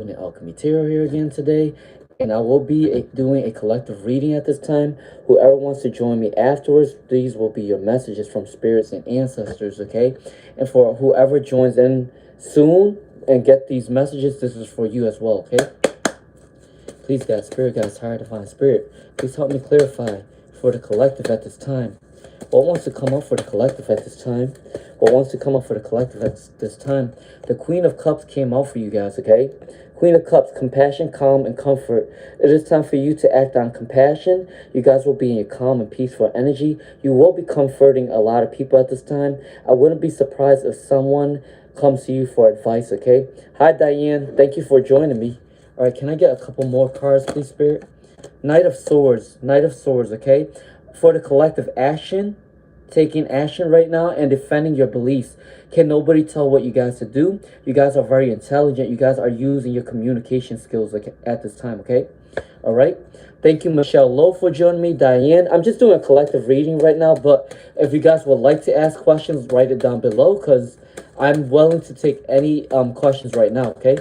Doing Alchemy Tarot here again today, and I will be doing a collective reading at this time. Whoever wants to join me afterwards, these will be your messages from spirits and ancestors, okay? And for whoever joins in soon and get these messages, this is for you as well, okay? Please, God, Spirit, God's higher divine spirit, please help me clarify for the collective at this time. What wants to come up for the collective at this time? What wants to come up for the collective at this time? The Queen of Cups came out for you guys, okay? Queen of Cups, compassion, calm, and comfort. It is time for you to act on compassion. You guys will be in your calm and peaceful energy. You will be comforting a lot of people at this time. I wouldn't be surprised if someone comes to you for advice, okay? Hi, Diane. Thank you for joining me. All right, can I get a couple more cards, please, Spirit? Knight of Swords, okay? For the collective action, taking action right now and defending your beliefs. Can nobody tell what you guys to do? You guys are very intelligent. You guys are using your communication skills at this time, okay? All right. Thank you, Michelle Lowe, for joining me. Diane, I'm just doing a collective reading right now, but if you guys would like to ask questions, write it down below because I'm willing to take any questions right now, okay?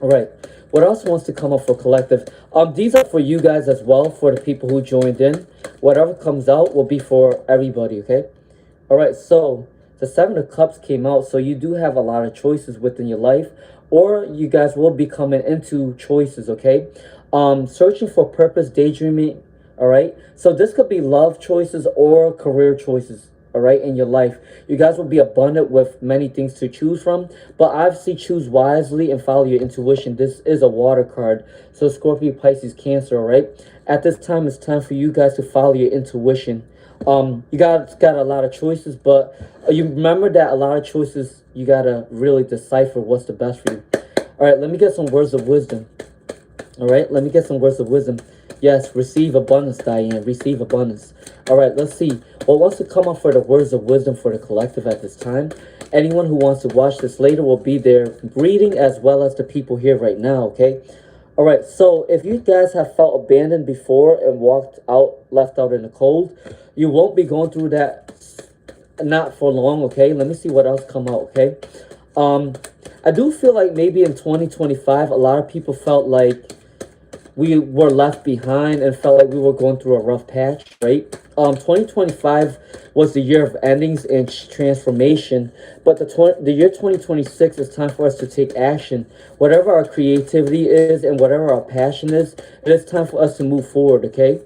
All right. What else wants to come up for collective? These are for you guys as well, for the people who joined in. Whatever comes out will be for everybody, okay? All right, so the Seven of Cups came out, so you do have a lot of choices within your life, or you guys will be coming into choices, okay? Searching for purpose, daydreaming, all right? So this could be love choices or career choices, all right, in your life. You guys will be abundant with many things to choose from, but obviously choose wisely and follow your intuition. This is a water card, so Scorpio, Pisces, Cancer, all right? At this time, it's time for you guys to follow your intuition. You got a lot of choices, but you remember that a lot of choices, you gotta really decipher what's the best for you. All right, let me get some words of wisdom. All right, let me get some words of wisdom. Yes, receive abundance, Diane. Receive abundance. All right, let's see. What wants to come up for the words of wisdom for the collective at this time? Anyone who wants to watch this later will be there reading as well as the people here right now, okay? All right, so if you guys have felt abandoned before and left out in the cold, you won't be going through that not for long, okay? Let me see what else come out, okay? I do feel like maybe in 2025, a lot of people felt like we were left behind and felt like we were going through a rough patch, right? 2025 was the year of endings and transformation, but the year 2026 is time for us to take action. Whatever our creativity is and whatever our passion is, it is time for us to move forward, okay?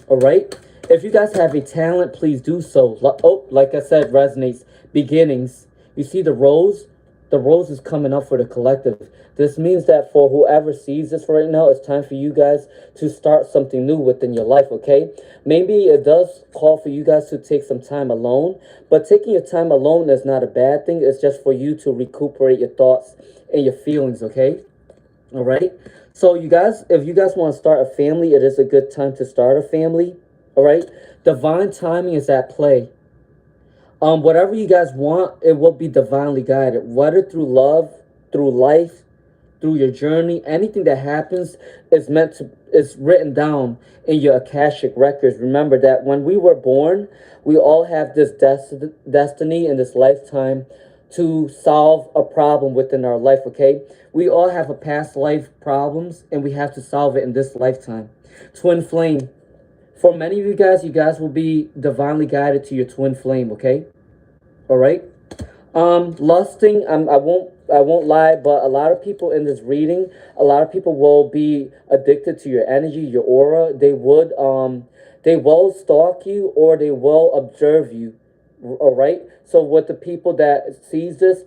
All right? If you guys have a talent, please do so. Oh, like I said, resonates. Beginnings. You see the rose? The rose is coming up for the collective. This means that for whoever sees this right now, it's time for you guys to start something new within your life, okay? Maybe it does call for you guys to take some time alone, but taking your time alone is not a bad thing. It's just for you to recuperate your thoughts and your feelings, okay? All right? So you guys, if you guys want to start a family, it is a good time to start a family, all right? Divine timing is at play. Whatever you guys want, it will be divinely guided, whether through love, through life, through your journey. Anything that happens is written down in your Akashic records. Remember that when we were born, we all have this destiny in this lifetime to solve a problem within our life, okay? We all have a past life problems and we have to solve it in this lifetime. Twin flame. For many of you guys will be divinely guided to your twin flame, okay? All right? Lusting, I won't lie, but a lot of people in this reading, a lot of people will be addicted to your energy, your aura. They will stalk you or they will observe you. All right? So with the people that sees this,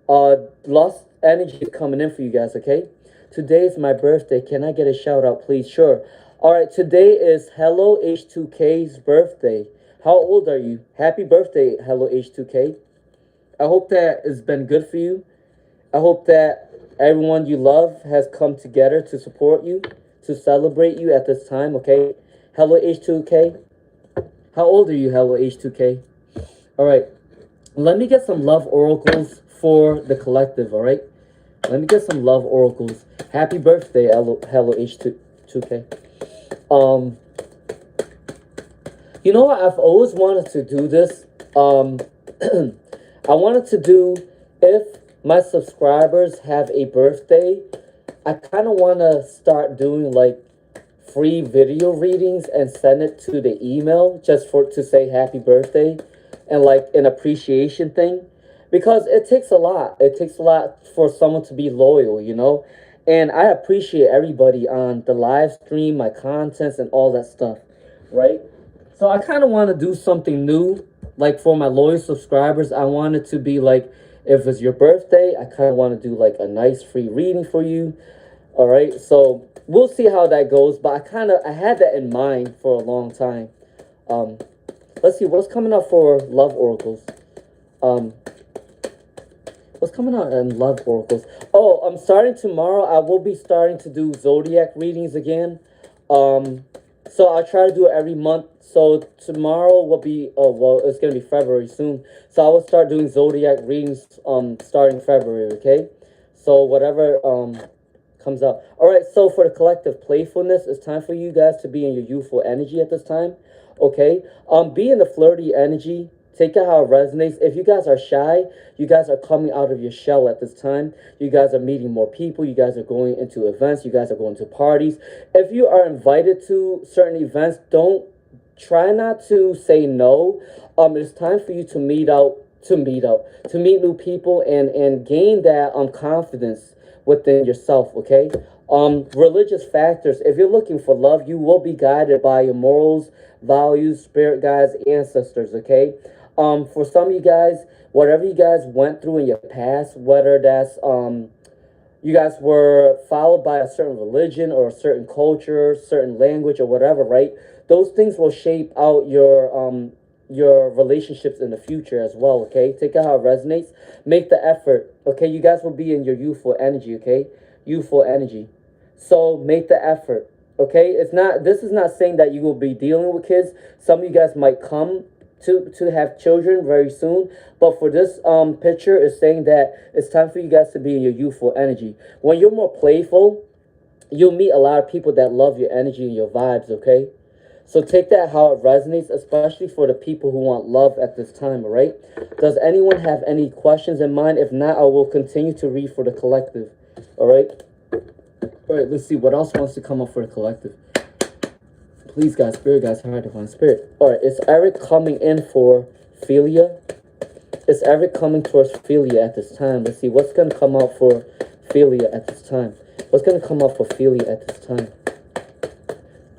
lust energy is coming in for you guys, okay? Today is my birthday. Can I get a shout out, please? Sure. All right, today is Hello H2K's birthday. How old are you? Happy birthday, Hello H2K. I hope that it's been good for you. I hope that everyone you love has come together to support you, to celebrate you at this time, okay? Hello H2K. How old are you, Hello H2K? All right, let me get some love oracles for the collective, all right? Let me get some love oracles. Happy birthday, Hello H2K. You know what? I've always wanted to do this. I wanted to do if my subscribers have a birthday, I kind of want to start doing like free video readings and send it to the email just for to say happy birthday and like an appreciation thing, because it takes a lot. It takes a lot for someone to be loyal, you know. And I appreciate everybody on the live stream, my contents, and all that stuff, right? So I kind of want to do something new, like for my loyal subscribers. I want it to be like, if it's your birthday, I kind of want to do like a nice free reading for you. All right, so we'll see how that goes. But I had that in mind for a long time. Um, let's see what's coming up for love oracles. Um, what's coming out in love oracles? Oh, I'm starting tomorrow. I will be starting to do zodiac readings again. So I'll try to do it every month. So tomorrow will be, oh well, it's gonna be February soon. So I will start doing zodiac readings starting February. Okay, so whatever comes out. All right, so for the collective playfulness, it's time for you guys to be in your youthful energy at this time. Okay, be in the flirty energy. Take it how it resonates. If you guys are shy, you guys are coming out of your shell at this time. You guys are meeting more people. You guys are going into events. You guys are going to parties. If you are invited to certain events, don't try not to say no. It's time for you to meet new people and gain that confidence within yourself. Okay. Religious factors. If you're looking for love, you will be guided by your morals, values, spirit guides, ancestors. Okay. For some of you guys, whatever you guys went through in your past, whether that's you guys were followed by a certain religion or a certain culture, certain language or whatever, right? Those things will shape out your relationships in the future as well. Okay, take it how it resonates. Make the effort. Okay, you guys will be in your youthful energy. Okay, youthful energy. So make the effort. Okay, it's not. This is not saying that you will be dealing with kids. Some of you guys might come to have children very soon, but for this picture is saying that it's time for you guys to be in your youthful energy. When you're more playful, you'll meet a lot of people that love your energy and your vibes. Okay, so take that how it resonates, especially for the people who want love at this time. All right, does anyone have any questions in mind? If not, I will continue to read for the collective. All right, let's see what else wants to come up for the collective. Please, guys, spirit, guys, hard to find spirit. All right, is Eric coming in for Philia? Is Eric coming towards Philia at this time? Let's see what's going to come out for Philia at this time. What's going to come up for Philia at this time?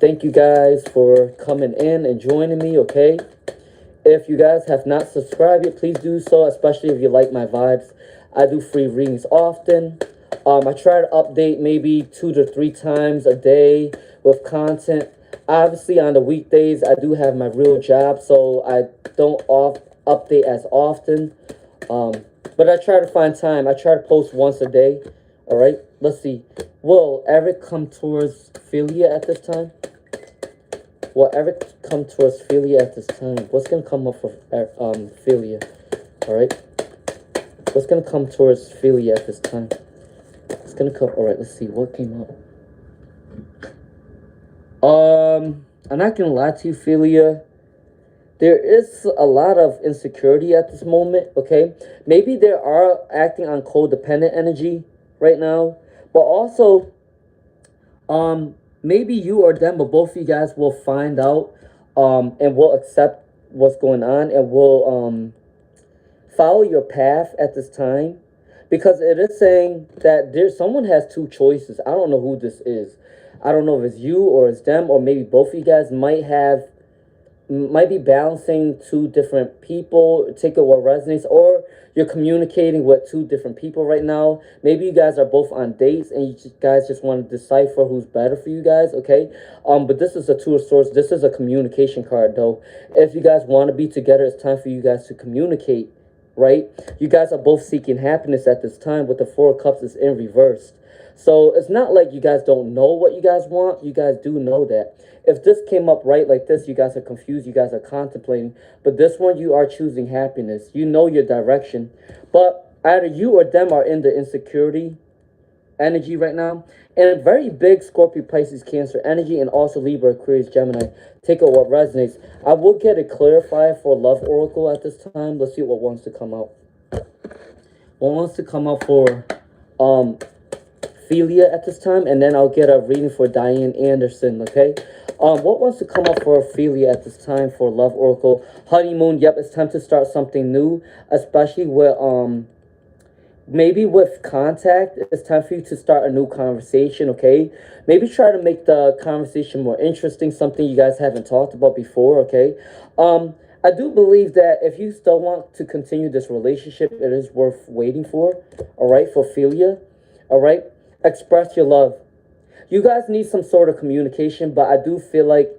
Thank you guys for coming in and joining me, okay? If you guys have not subscribed yet, please do so, especially if you like my vibes. I do free readings often. I try to update maybe 2 to 3 times a day with content. Obviously, on the weekdays, I do have my real job, so I don't update as often. But I try to find time. I try to post once a day. All right, let's see. Will Eric come towards Philia at this time? Will Eric come towards Philia at this time? What's going to come up for Philia? All right. What's going to come towards Philia at this time? It's going to come. All right, let's see. What came up? I'm not gonna lie to you, Philia. There is a lot of insecurity at this moment, okay? Maybe they are acting on codependent energy right now, but also, maybe you or them, but both of you guys will find out, and will accept what's going on, and will, follow your path at this time, because it is saying that someone has 2 choices. I don't know who this is. I don't know if it's you or it's them, or maybe both of you guys might be balancing 2 different people. Take it what resonates, or you're communicating with 2 different people right now. Maybe you guys are both on dates and guys just want to decipher who's better for you guys. Okay, but this is a 2 of swords. This is a communication card, though. If you guys want to be together, it's time for you guys to communicate. Right, you guys are both seeking happiness at this time. With the 4 of Cups is in reverse. So it's not like you guys don't know what you guys want. You guys do know that. If this came up right like this, you guys are confused. You guys are contemplating. But this one, you are choosing happiness. You know your direction. But either you or them are in the insecurity energy right now. And a very big Scorpio, Pisces, Cancer energy. And also Libra, Aquarius, Gemini. Take out what resonates. I will get it clarified for Love Oracle at this time. Let's see what wants to come out. What wants to come up for um Ophelia at this time, and then I'll get a reading for Diane Anderson, okay? What wants to come up for Ophelia at this time for Love Oracle? Honeymoon, yep, it's time to start something new, especially with maybe with contact. It's time for you to start a new conversation, okay? Maybe try to make the conversation more interesting, something you guys haven't talked about before, okay? I do believe that if you still want to continue this relationship, it is worth waiting for, all right, for Ophelia, all right? Express your love. You guys need some sort of communication, but I do feel like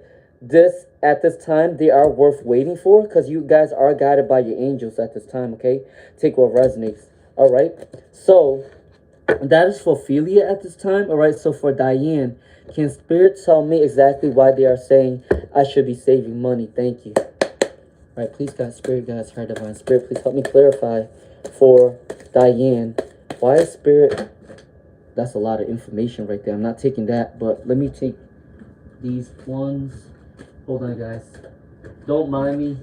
this at this time they are worth waiting for because you guys are guided by your angels at this time, okay? Take what resonates. All right. So that is for Ophelia at this time. All right. So for Diane, can Spirit tell me exactly why they are saying I should be saving money? Thank you. All right. Please, God, Spirit, God's heart, Divine Spirit, please help me clarify for Diane. Why is Spirit? That's a lot of information right there. I'm not taking that, but let me take these ones. Hold on, guys. Don't mind me.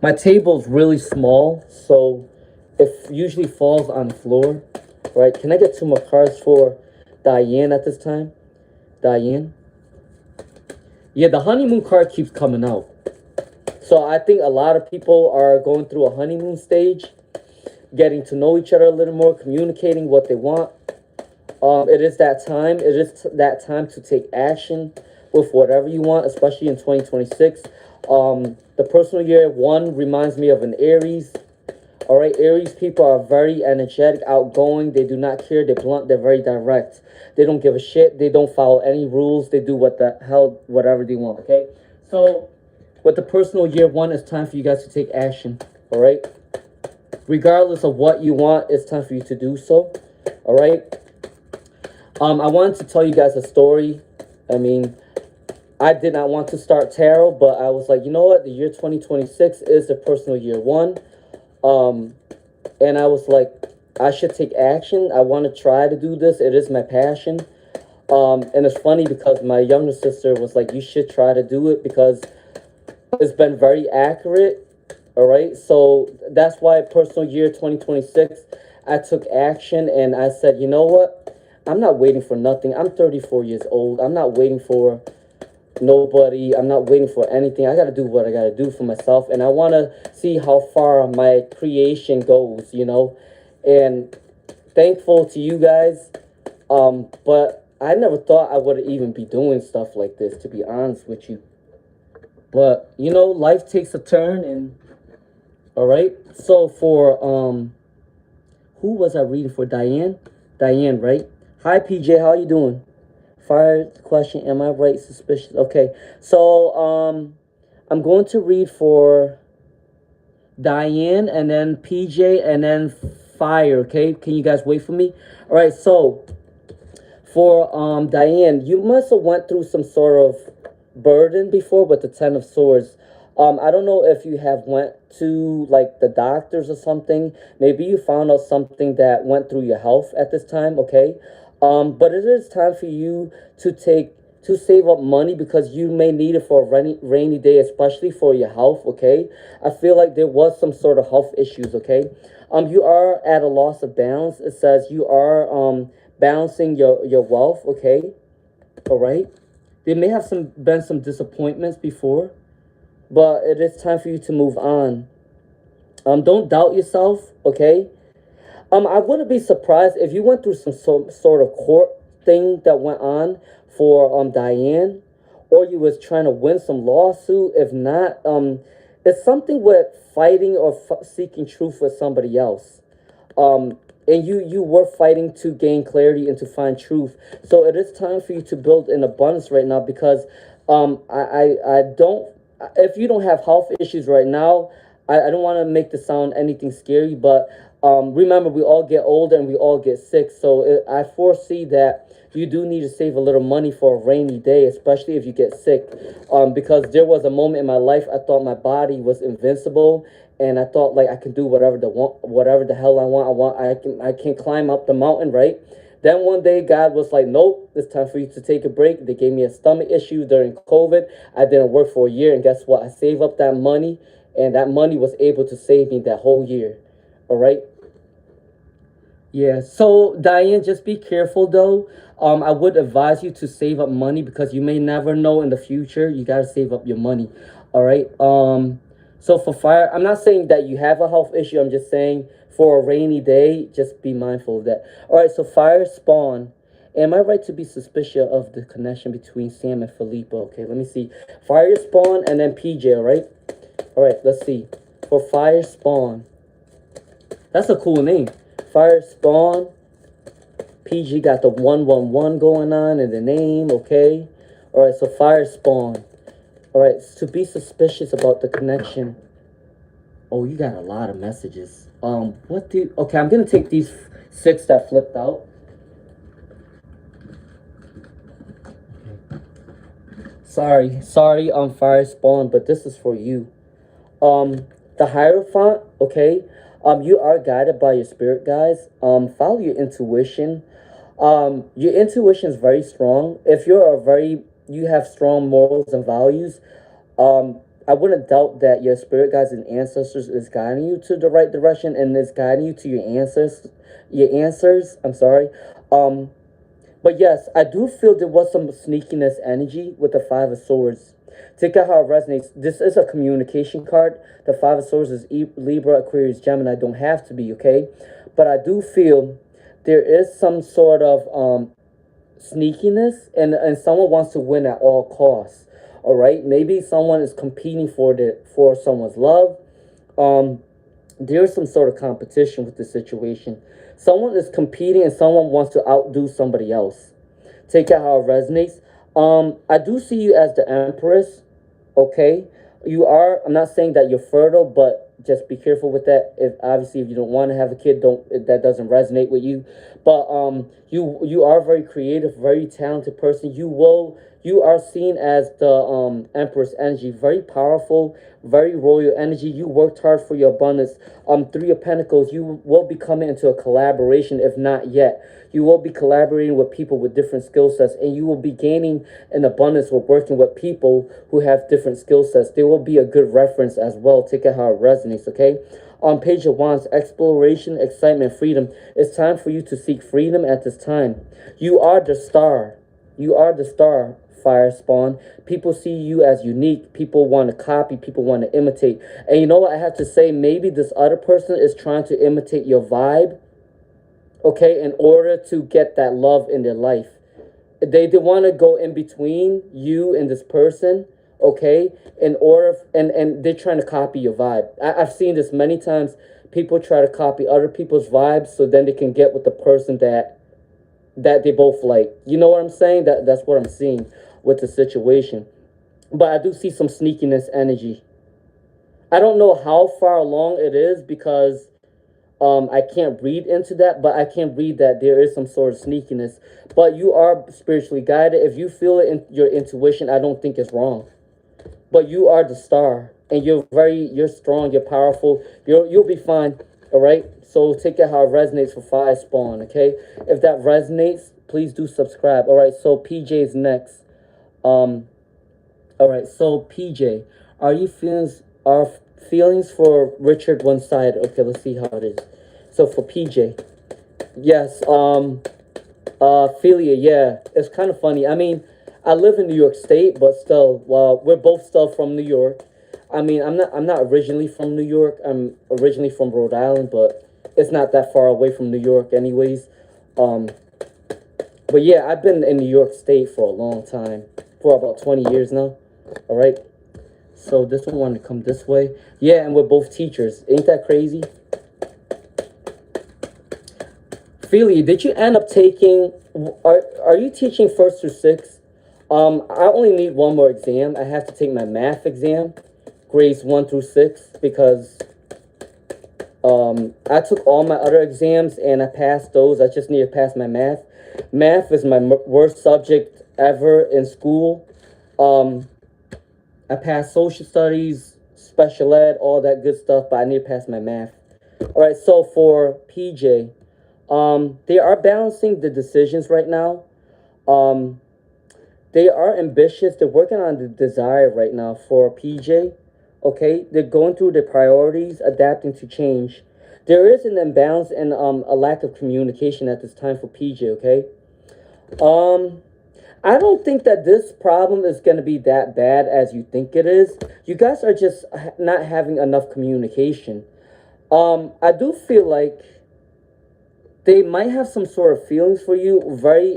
My table's really small, so it usually falls on the floor. Right? Can I get 2 more cards for Diane at this time? Diane? Yeah, the honeymoon card keeps coming out. So I think a lot of people are going through a honeymoon stage, getting to know each other a little more, communicating what they want. It is that time. It is that time to take action with whatever you want, especially in 2026. The personal year 1 reminds me of an Aries. All right, Aries people are very energetic, outgoing. They do not care. They're blunt. They're very direct. They don't give a shit. They don't follow any rules. They do what the hell, whatever they want. Okay, so with the personal year 1, it's time for you guys to take action. All right, regardless of what you want, it's time for you to do so. All right. I wanted to tell you guys a story. I mean, I did not want to start tarot, but I was like, you know what? The year 2026 is the personal year 1. And I was like, I should take action. I want to try to do this. It is my passion. And it's funny because my younger sister was like, you should try to do it because it's been very accurate. All right. So that's why personal year 2026, I took action and I said, you know what? I'm not waiting for nothing. I'm 34 years old. I'm not waiting for nobody. I'm not waiting for anything. I got to do what I got to do for myself. And I want to see how far my creation goes, you know. And thankful to you guys. But I never thought I would even be doing stuff like this, to be honest with you. But, you know, life takes a turn. And all right. So for, who was I reading for? Diane? Diane, right? Hi, PJ. How you doing? Fire question. Am I right? Suspicious. Okay. So, I'm going to read for Diane and then PJ and then Fire. Okay. Can you guys wait for me? All right. So, for Diane, you must have went through some sort of burden before with the 10 of Swords. I don't know if you have went to like the doctors or something. Maybe you found out something that went through your health at this time, okay? But it is time for you to save up money because you may need it for a rainy day, especially for your health, okay? I feel like there was some sort of health issues, okay? You are at a loss of balance. It says you are balancing your wealth, okay? All right? There may have been some disappointments before, but it is time for you to move on. Don't doubt yourself, okay? I wouldn't be surprised if you went through some sort of court thing that went on for Diane, or you was trying to win some lawsuit. If not, it's something with fighting or seeking truth with somebody else. And you were fighting to gain clarity and to find truth. So it is time for you to build an abundance right now because I don't. If you don't have health issues right now, I don't want to make this sound anything scary, but remember, we all get older and we all get sick. So I foresee that you do need to save a little money for a rainy day, especially if you get sick. Because there was a moment in my life I thought my body was invincible, and I thought like I can do whatever the hell I want. I can climb up the mountain, right? Then one day God was like, nope, it's time for you to take a break. They gave me a stomach issue during COVID. I didn't work for a year, and guess what? I saved up that money, and that money was able to save me that whole year. All right. Yeah. So Diane, just be careful though. I would advise you to save up money because you may never know in the future. You gotta save up your money. All right. So for fire, I'm not saying that you have a health issue. I'm just saying for a rainy day, just be mindful of that. All right. So fire spawn. Am I right to be suspicious of the connection between Sam and Felipe? Okay, let me see. Fire spawn and then PJ. All right. All right. Let's see. For fire spawn, that's a cool name. Fire spawn. PG got the 111 going on in the name, okay? All right, so fire spawn. All right, to be suspicious about the connection. Oh, you got a lot of messages. What do? Okay, I'm gonna take these six that flipped out. Sorry, fire spawn, but this is for you. The Hierophant, okay? You are guided by your spirit, guys. Follow your intuition. Your intuition is very strong. If you have strong morals and values, I wouldn't doubt that your spirit guides and ancestors is guiding you to the right direction and is guiding you to your answers. I'm sorry. Um, but yes, I do feel there was some sneakiness energy with the Five of Swords. Take out how it resonates. This is a communication card. The Five of Swords is Libra, Aquarius, Gemini. Don't have to be, okay? But I do feel there is some sort of sneakiness, and someone wants to win at all costs. All right, maybe someone is competing for someone's love. Um, there's some sort of competition with the situation. Someone is competing, and someone wants to outdo somebody else. Take out how it resonates. I do see you as the Empress. Okay, you are. I'm not saying that you're fertile, but just be careful with that. If obviously if you don't want to have a kid, don't that doesn't resonate with you. But you are very creative, very talented person. You are seen as the Empress energy, very powerful, very royal energy. You worked hard for your abundance. Three of Pentacles. You will be coming into a collaboration, if not yet. You will be collaborating with people with different skill sets, and you will be gaining an abundance with working with people who have different skill sets. There will be a good reference as well. Take it how it resonates, okay? On Page of Wands, exploration, excitement, freedom. It's time for you to seek freedom at this time. You are the star. You are the star, fire spawn. People see you as unique. People want to copy. People want to imitate. And you know what I have to say? Maybe this other person is trying to imitate your vibe, okay, in order to get that love in their life. They want to go in between you and this person, okay, in order, and they're trying to copy your vibe. I've seen this many times. People try to copy other people's vibes so then they can get with the person that they both like. You know what I'm saying? That's what I'm seeing with the situation. But I do see some sneakiness energy. I don't know how far along it is because I can't read into that, but I can read that there is some sort of sneakiness. But you are spiritually guided. If you feel it in your intuition, I don't think it's wrong. But you are the star, and you're strong, you're powerful. You'll be fine. All right. So take it how it resonates for fire spawn. Okay. If that resonates, please do subscribe. All right. So PJ's next. All right. So PJ, are you feelings for Richard one side? Okay. Let's see how it is. So for PJ, yes. Philia, yeah. It's kind of funny. I mean, I live in New York State, but still, well, we're both still from New York. I mean, I'm not originally from New York. I'm originally from Rhode Island, but it's not that far away from New York anyways. Um, but yeah, I've been in New York State for a long time, for about 20 years now. All right. So this one wanted to come this way. Yeah, and we're both teachers. Ain't that crazy? Philly, did you end up taking, are you teaching first through sixth? I only need one more exam. I have to take my math exam, grades 1 through 6, because I took all my other exams and I passed those. I just need to pass my math. Math is my worst subject ever in school. I passed social studies, special ed, all that good stuff, but I need to pass my math. All right, so for PJ, they are balancing the decisions right now. They are ambitious. They're working on the desire right now for PJ. Okay, they're going through the priorities, adapting to change. There is an imbalance and a lack of communication at this time for PJ, okay? Um, I don't think that this problem is going to be that bad as you think it is. You guys are just not having enough communication. I do feel like they might have some sort of feelings for you.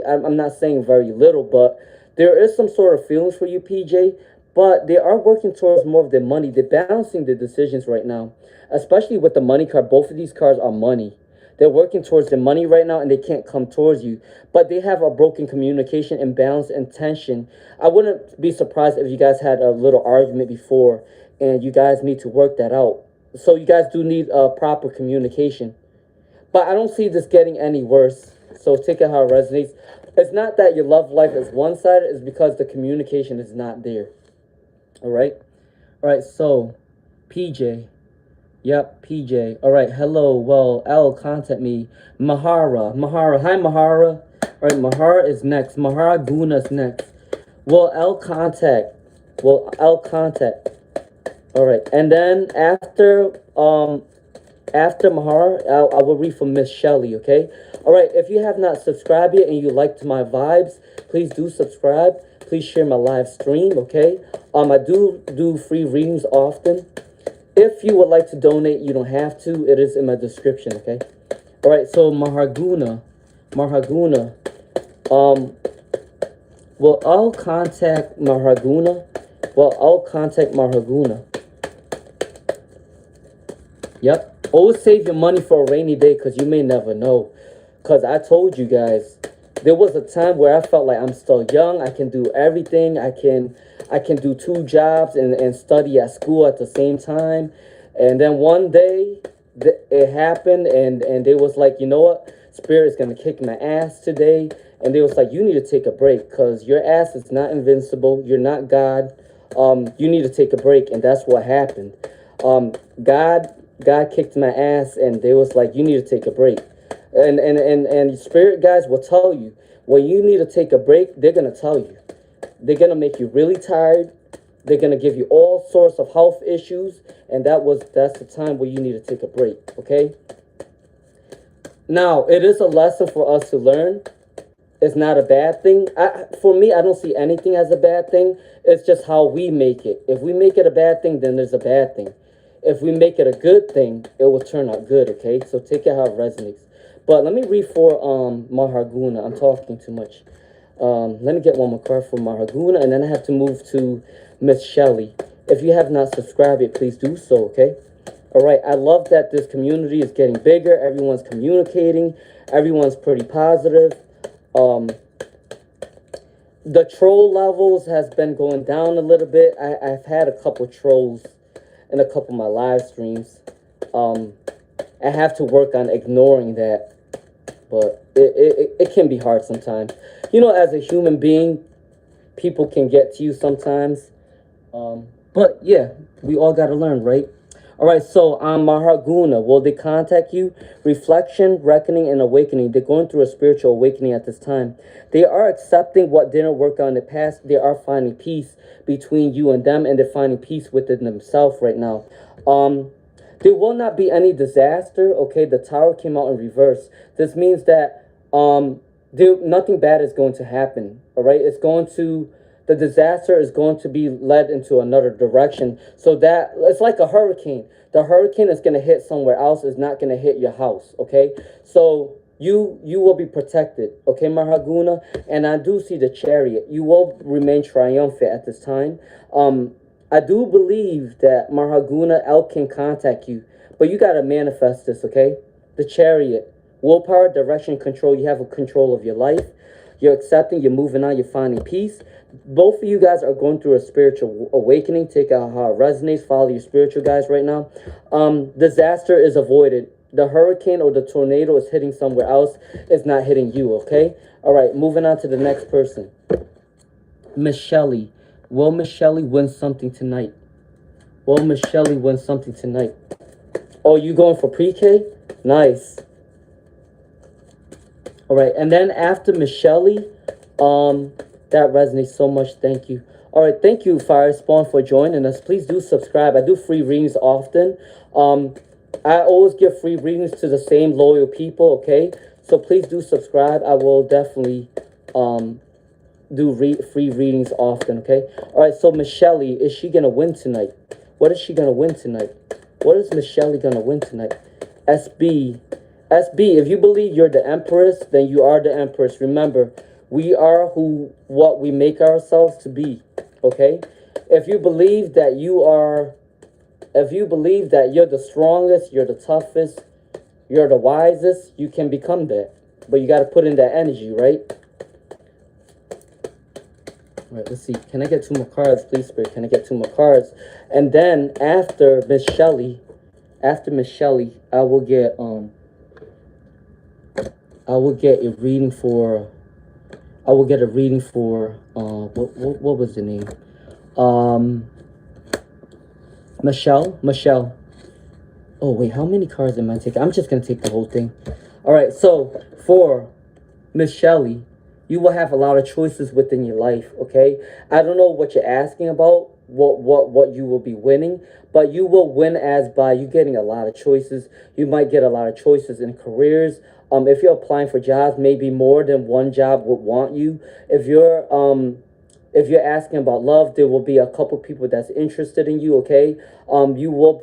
I'm not saying very little, but there is some sort of feelings for you, PJ. But they are working towards more of their money. They're balancing the decisions right now, especially with the money card. Both of these cards are money. They're working towards the money right now, and they can't come towards you. But they have a broken communication, imbalance, and tension. I wouldn't be surprised if you guys had a little argument before, and you guys need to work that out. So you guys do need proper communication. But I don't see this getting any worse. So take it how it resonates. It's not that your love life is one-sided. It's because the communication is not there. All right? All right, so PJ. Yep, PJ. All right, hello. Well, L, contact me. Mahara. Hi, Mahara. All right, Mahara is next. Mahara Guna is next. Well, L, contact. All right, and then after Mahar, I will read from Miss Shelley, okay? All right, if you have not subscribed yet and you liked my vibes, please do subscribe. Please share my live stream, okay? I do free readings often. If you would like to donate, you don't have to. It is in my description, okay? All right, so Maharguna. Well, I'll contact Maharguna. Yep. Always save your money for a rainy day because you may never know. Because I told you guys, there was a time where I felt like I'm still young. I can do everything. I can do 2 jobs and study at school at the same time. And then one day, it happened and they was like, you know what? Spirit is going to kick my ass today. And they was like, you need to take a break because your ass is not invincible. You're not God. You need to take a break. And that's what happened. God kicked my ass and they was like, you need to take a break. And spirit guys will tell you when you need to take a break, they're going to tell you. They're going to make you really tired. They're going to give you all sorts of health issues. And that's the time where you need to take a break. Okay. Now, it is a lesson for us to learn. It's not a bad thing. For me, I don't see anything as a bad thing. It's just how we make it. If we make it a bad thing, then there's a bad thing. If we make it a good thing, it will turn out good, okay? So take it how it resonates. But let me read for Maharguna. I'm talking too much. Let me get one more card for Maharguna, and then I have to move to Miss Shelley. If you have not subscribed yet, please do so, okay? All right, I love that this community is getting bigger. Everyone's communicating. Everyone's pretty positive. The troll levels has been going down a little bit. I've had a couple trolls in a couple of my live streams. I have to work on ignoring that, but it can be hard sometimes. You know, as a human being, people can get to you sometimes. But yeah, we all got to learn, right? All right, so Maharguna, will they contact you? Reflection, reckoning, and awakening. They're going through a spiritual awakening at this time. They are accepting what didn't work out in the past. They are finding peace between you and them, and they're finding peace within themselves right now. There will not be any disaster, okay? The tower came out in reverse. This means that nothing bad is going to happen, all right? The disaster is going to be led into another direction. So that it's like a hurricane. The hurricane is going to hit somewhere else. It's not going to hit your house, okay? So you will be protected, okay, Maharguna? And I do see the chariot. You will remain triumphant at this time. I do believe that Maharguna Elk can contact you, but you got to manifest this, okay? The chariot. Willpower, direction, control. You have a control of your life. You're accepting, you're moving on, you're finding peace. Both of you guys are going through a spiritual awakening. Take out how it resonates. Follow your spiritual guys right now. Disaster is avoided. The hurricane or the tornado is hitting somewhere else. It's not hitting you, okay? All right, moving on to the next person. Miss Shelley. Will Miss Shelley win something tonight? Oh, you going for pre-K? Nice. All right, and then after Miss Shelley, that resonates so much. Thank you. All right, thank you, Fire Spawn, for joining us. Please do subscribe. I do free readings often. I always give free readings to the same loyal people, okay? So please do subscribe. I will definitely um do free readings often, okay? All right, so Michelle, is she going to win tonight? What is she going to win tonight? What is Michelle going to win tonight? SB. SB, if you believe you're the Empress, then you are the Empress. Remember, we are what we make ourselves to be, okay? If you believe that you're the strongest, you're the toughest, you're the wisest, you can become that. But you got to put in that energy, right? All right, let's see. Can I get 2 more cards, please, Spirit? Can I get 2 more cards? And then after Miss Shelley, I will get a reading for what was the name? Michelle. Oh wait, how many cards am I taking? I'm just gonna take the whole thing. All right, so for Miss Shelley, you will have a lot of choices within your life, okay? I don't know what you're asking about, what you will be winning, but you will win as by you getting a lot of choices. You might get a lot of choices in careers. If you're applying for jobs, maybe more than one job would want you. If you're asking about love, there will be a couple people that's interested in you, okay? You will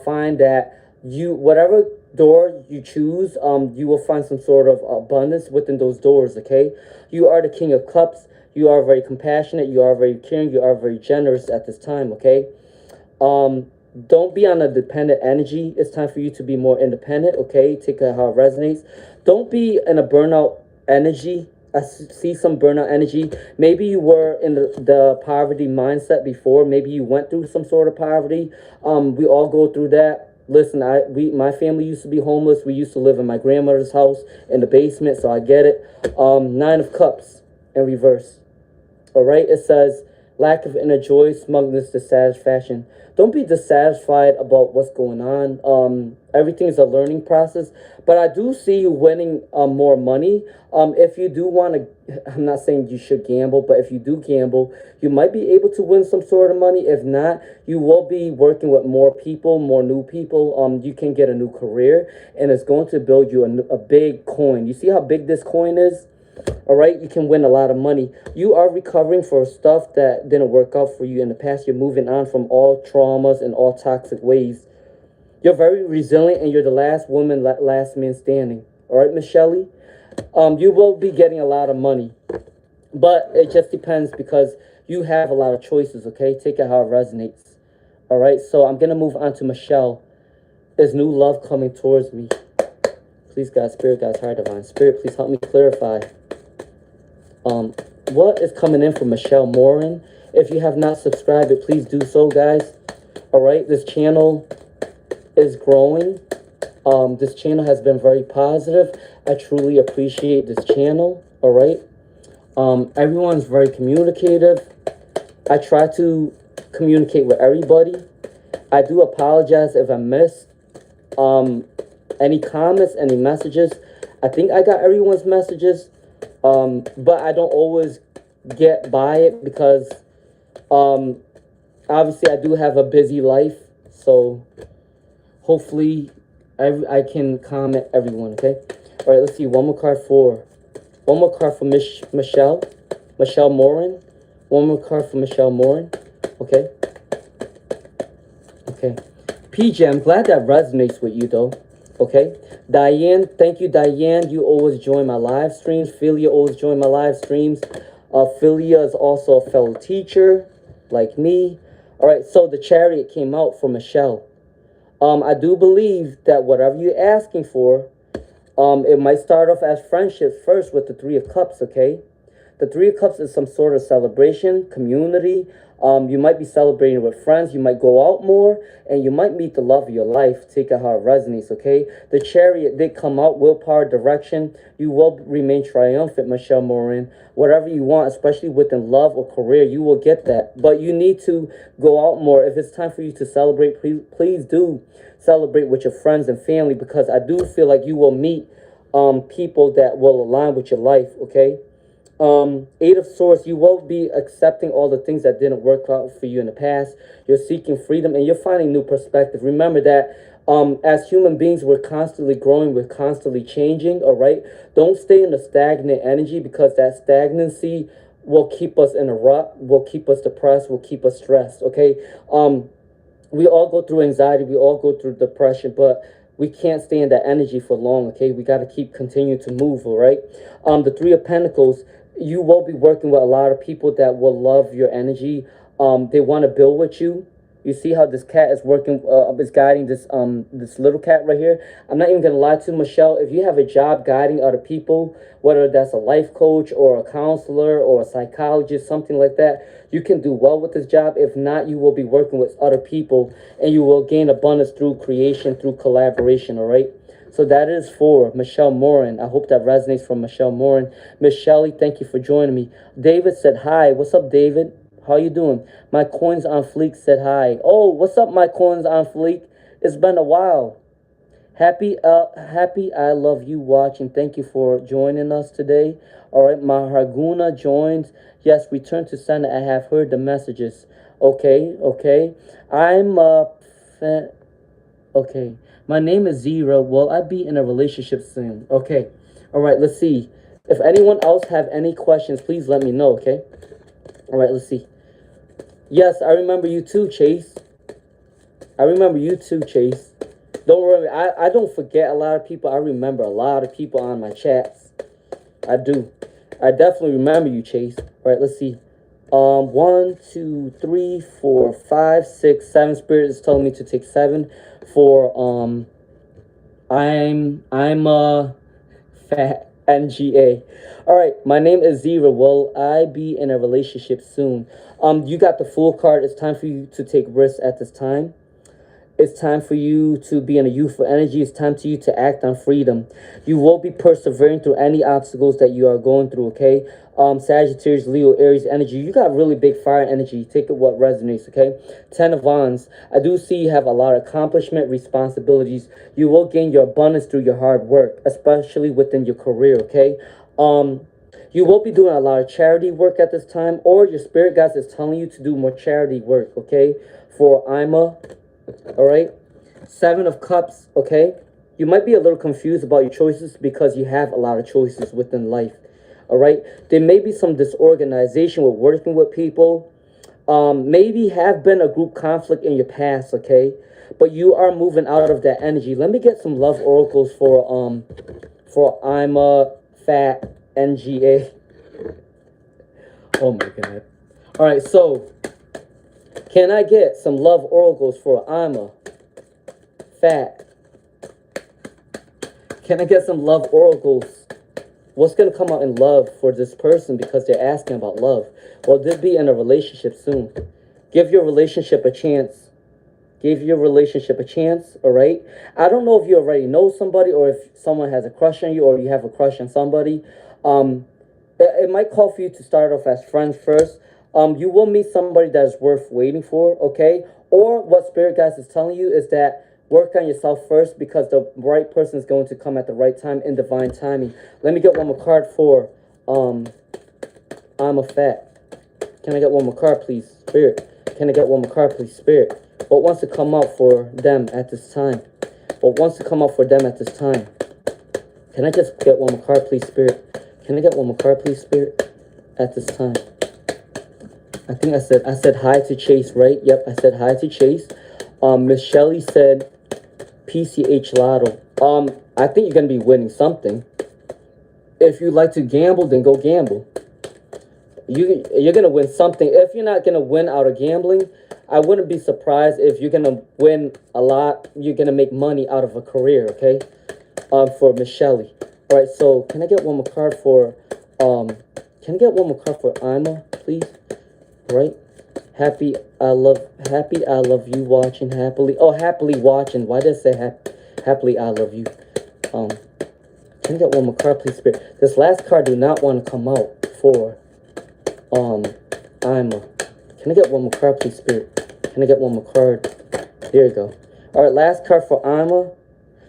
find that whatever door you choose, you will find some sort of abundance within those doors, okay? You are the King of Cups. You are very compassionate. You are very caring. You are very generous at this time, okay? Don't be on a dependent energy. It's time for you to be more independent, okay? Take how it resonates. Don't be in a burnout energy. I see some burnout energy. Maybe you were in the poverty mindset before. Maybe you went through some sort of poverty. We all go through that. Listen, my family used to be homeless. We used to live in my grandmother's house in the basement, so I get it. 9 of Cups in reverse. All right, it says lack of inner joy, smugness, dissatisfaction. Don't be dissatisfied about what's going on. Everything is a learning process, but I do see you winning more money. If you do want to, I'm not saying you should gamble, but if you do gamble, you might be able to win some sort of money. If not, you will be working with more people, more new people. You can get a new career, and it's going to build you a big coin. You see how big this coin is? All right, you can win a lot of money. You are recovering for stuff that didn't work out for you in the past. You're moving on from all traumas and all toxic ways. You're very resilient, and you're the last woman, last man standing. All right, Miss Shelley? You will be getting a lot of money, but it just depends because you have a lot of choices, okay? Take it how it resonates. All right, so I'm going to move on to Michelle. There's new love coming towards me. Please, God, Spirit, God's heart, divine Spirit, please help me clarify. What is coming in for Michelle Morin? If you have not subscribed, please do so, guys. All right, this channel is growing. This channel has been very positive. I truly appreciate this channel. All right. Everyone's very communicative. I try to communicate with everybody. I do apologize if I missed any comments, any messages. I think I got everyone's messages. But I don't always get by it because obviously I do have a busy life, so hopefully I can comment everyone, okay? All right, let's see. One more card for Michelle Morin. One more card for Michelle Morin. Okay. PJ, I'm glad that resonates with you though. Okay. Diane, thank you, Diane. You always join my live streams. Philia always join my live streams. Philia is also a fellow teacher, like me. All right, so the Chariot came out for Michelle. I do believe that whatever you're asking for, it might start off as friendship first with the 3 of Cups, okay? The 3 of Cups is some sort of celebration, community. You might be celebrating with friends. You might go out more, and you might meet the love of your life. Take it how it resonates, okay? The Chariot did come out, willpower, direction. You will remain triumphant, Michelle Morin. Whatever you want, especially within love or career, you will get that. But you need to go out more. If it's time for you to celebrate, please do celebrate with your friends and family, because I do feel like you will meet people that will align with your life, okay? 8 of Swords, you will be accepting all the things that didn't work out for you in the past. You're seeking freedom and you're finding new perspective. Remember that As human beings, we're constantly growing, we're constantly changing, all right? Don't stay in a stagnant energy, because that stagnancy will keep us in a rut, will keep us depressed, will keep us stressed, okay? We all go through anxiety, we all go through depression, but we can't stay in that energy for long, okay? We got to keep continuing to move, all right? The Three of Pentacles, you will be working with a lot of people that will love your energy. They want to build with you. You see how this cat is working, is guiding this little cat right here. I'm not even gonna lie to you, Michelle. If you have a job guiding other people, whether that's a life coach or a counselor or a psychologist, something like that, you can do well with this job. If not, you will be working with other people, and you will gain abundance through creation, through collaboration. All right. So that is for Michelle Morin. I hope that resonates for Michelle Morin. Miss Shelley, thank you for joining me. David said hi. What's up, David? How you doing? My Coins on Fleek said hi. Oh, what's up, my Coins on Fleek? It's been a while. Happy I love you watching. Thank you for joining us today. All right, Maharguna joins. Yes, return to sender. I have heard the messages. Okay. I'm okay. My name is Zira. Will I be in a relationship soon? Okay. All right, let's see. If anyone else have any questions, please let me know, okay? All right, let's see. Yes, I remember you too, Chase. I remember you too, Chase. Don't worry, I don't forget a lot of people. I remember a lot of people on my chats. I do. I definitely remember you, Chase. All right, let's see. 1, 2, 3, 4, 5, 6, 7. Spirit is telling me to take 7 for I'm a fat NGA. All right, my name is Zira. Will I be in a relationship soon? You got the Fool card. It's time for you to take risks at this time. It's time for you to be in a youthful energy. It's time for you to act on freedom. You will be persevering through any obstacles that you are going through, okay? Sagittarius, Leo, Aries energy. You got really big fire energy. Take it what resonates, okay? 10 of Wands. I do see you have a lot of accomplishment, responsibilities. You will gain your abundance through your hard work, especially within your career, okay? You will be doing a lot of charity work at this time, or your spirit guides is telling you to do more charity work, okay? For Ima. All right, 7 of Cups, okay? You might be a little confused about your choices because you have a lot of choices within life, all right? There may be some disorganization with working with people. Maybe have been a group conflict in your past, okay? But you are moving out of that energy. Let me get some love oracles for I'm a fat NGA. Oh my God. All right, so can I get some love oracles for I'm a fat? Can I get some love oracles? What's going to come out in love for this person because they're asking about love? Will they be in a relationship soon? Give your relationship a chance. Give your relationship a chance, all right? I don't know if you already know somebody or if someone has a crush on you or you have a crush on somebody. It might call for you to start off as friends first. You will meet somebody that is worth waiting for, okay? Or what Spirit Guides is telling you is that work on yourself first because the right person is going to come at the right time in divine timing. Let me get one more card for I'm a fat. Can I get one more card, please, Spirit? Can I get one more card, please, Spirit? What wants to come out for them at this time? What wants to come out for them at this time? Can I just get one more card, please, Spirit? Can I get one more card, please, Spirit? At this time. I think I said hi to Chase, right? Yep, I said hi to Chase. Miss Shelley said PCH Lotto. I think you're gonna be winning something. If you like to gamble, then go gamble. You're gonna win something. If you're not gonna win out of gambling, I wouldn't be surprised if you're gonna win a lot. You're gonna make money out of a career, okay? For Miss Shelley. All right. So can I get one more card for Can I get one more card for Ima, please? Right. Happy I love you watching happily. Oh, happily watching. Why did I say happily I love you? Can I get one more card, please, Spirit? This last card do not want to come out for Ima. Can I get one more card, please, Spirit? Can I get one more card? There you go. All right, last card for Ima.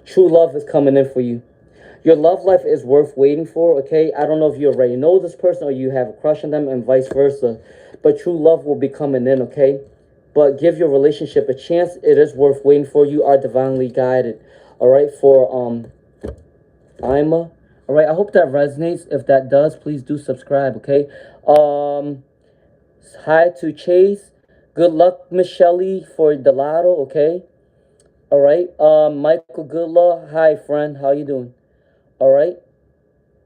True love is coming in for you. Your love life is worth waiting for, okay? I don't know if you already know this person or you have a crush on them and vice versa. But true love will be coming in, okay? but give your relationship a chance. It is worth waiting for. You are divinely guided. All right, for Ima. All right, I hope that resonates. If that does, please do subscribe. Okay. Um, Hi to Chase. Good luck, Michelle, for the lotto. Okay. All right. Michael Goodlaw. Hi, friend. How you doing? All right.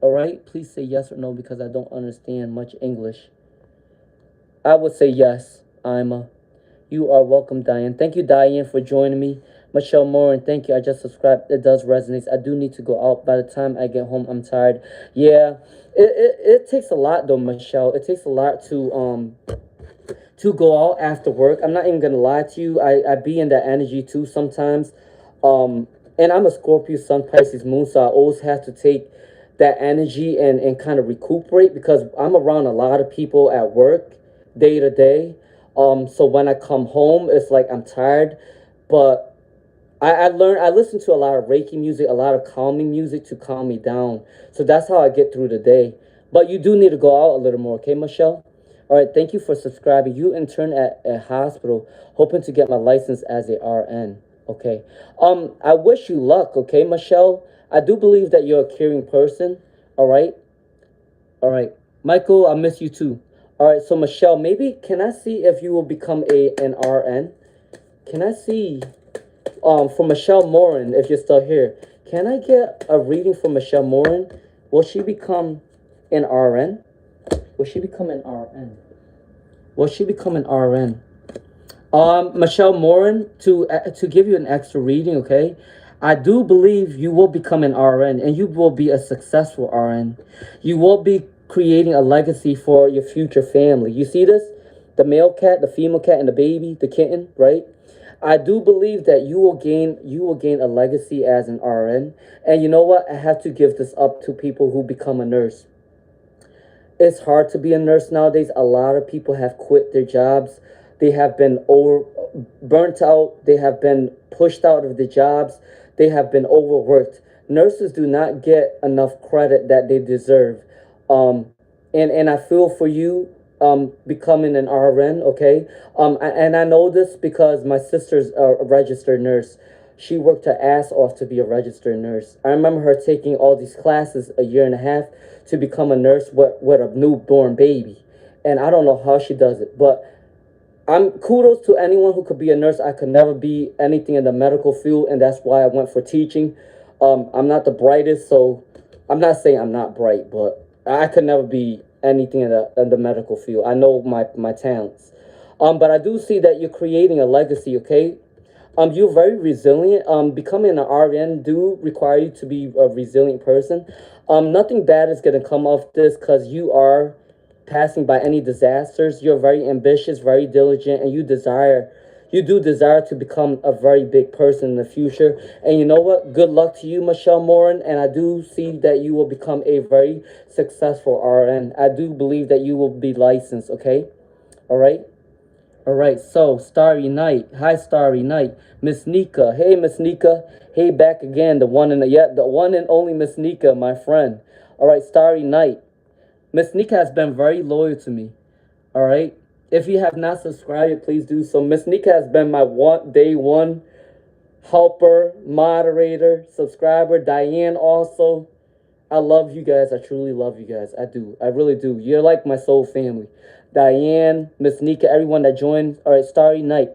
All right. Please say yes or no because I don't understand much English. I would say yes, Ima. You are welcome, Diane. Thank you, Diane, for joining me. Michelle Moore, and thank you. I just subscribed. It does resonate. I do need to go out. By the time I get home, I'm tired. Yeah, it takes a lot though, Michelle. It takes a lot to go out after work. I'm not even gonna lie to you. I be in that energy too sometimes. And I'm a Scorpio Sun Pisces Moon, so I always have to take that energy and kind of recuperate because I'm around a lot of people at work day to day. So when I come home, it's like I'm tired, but I listen to a lot of Reiki music, a lot of calming music to calm me down. So that's how I get through the day. But you do need to go out a little more, okay, Michelle? All right, thank you for subscribing. You intern at a hospital, hoping to get my license as a RN. Okay. I wish you luck, okay, Michelle? I do believe that you're a caring person. All right. All right. Michael, I miss you too. All right, so Michelle, maybe can I see if you will become an RN? Can I see for Michelle Morin, if you're still here? Can I get a reading for Michelle Morin? Will she become an RN? Will she become an RN? Will she become an RN? Michelle Morin, to give you an extra reading, okay? I do believe you will become an RN and you will be a successful RN. You will be creating a legacy for your future family. You see this? The male cat, the female cat, and the baby, the kitten, right? I do believe that you will gain a legacy as an RN. And you know what? I have to give this up to people who become a nurse. It's hard to be a nurse nowadays. A lot of people have quit their jobs. They have been burnt out. They have been pushed out of the jobs. They have been overworked. Nurses do not get enough credit that they deserve. Um, and I feel for you becoming an RN, okay? And I know this because my sister's a registered nurse. She worked her ass off to be a registered nurse. I remember her taking all these classes a year and a half to become a nurse with a newborn baby. And I don't know how she does it, but I'm kudos to anyone who could be a nurse. I could never be anything in the medical field, and that's why I went for teaching. I'm not the brightest, so I'm not saying I'm not bright, but I could never be anything in the medical field. I know my talents. But I do see that you're creating a legacy, okay? You're very resilient. Becoming an RN do require you to be a resilient person. Nothing bad is gonna come of this because you are passing by any disasters. You're very ambitious, very diligent, and you do desire to become a very big person in the future. And you know what? Good luck to you, Michelle Morin. And I do see that you will become a very successful RN. I do believe that you will be licensed, okay? All right? All right, so Starry Night. Hi, Starry Night. Miss Nika. Hey, Miss Nika. Hey, back again. The one and only Miss Nika, my friend. All right, Starry Night. Miss Nika has been very loyal to me. All right. If you have not subscribed, please do so. Miss Nika has been my day one helper, moderator, subscriber. Diane also. I love you guys. I truly love you guys. I do. I really do. You're like my soul family. Diane, Miss Nika, everyone that joined. All right, Starry Night.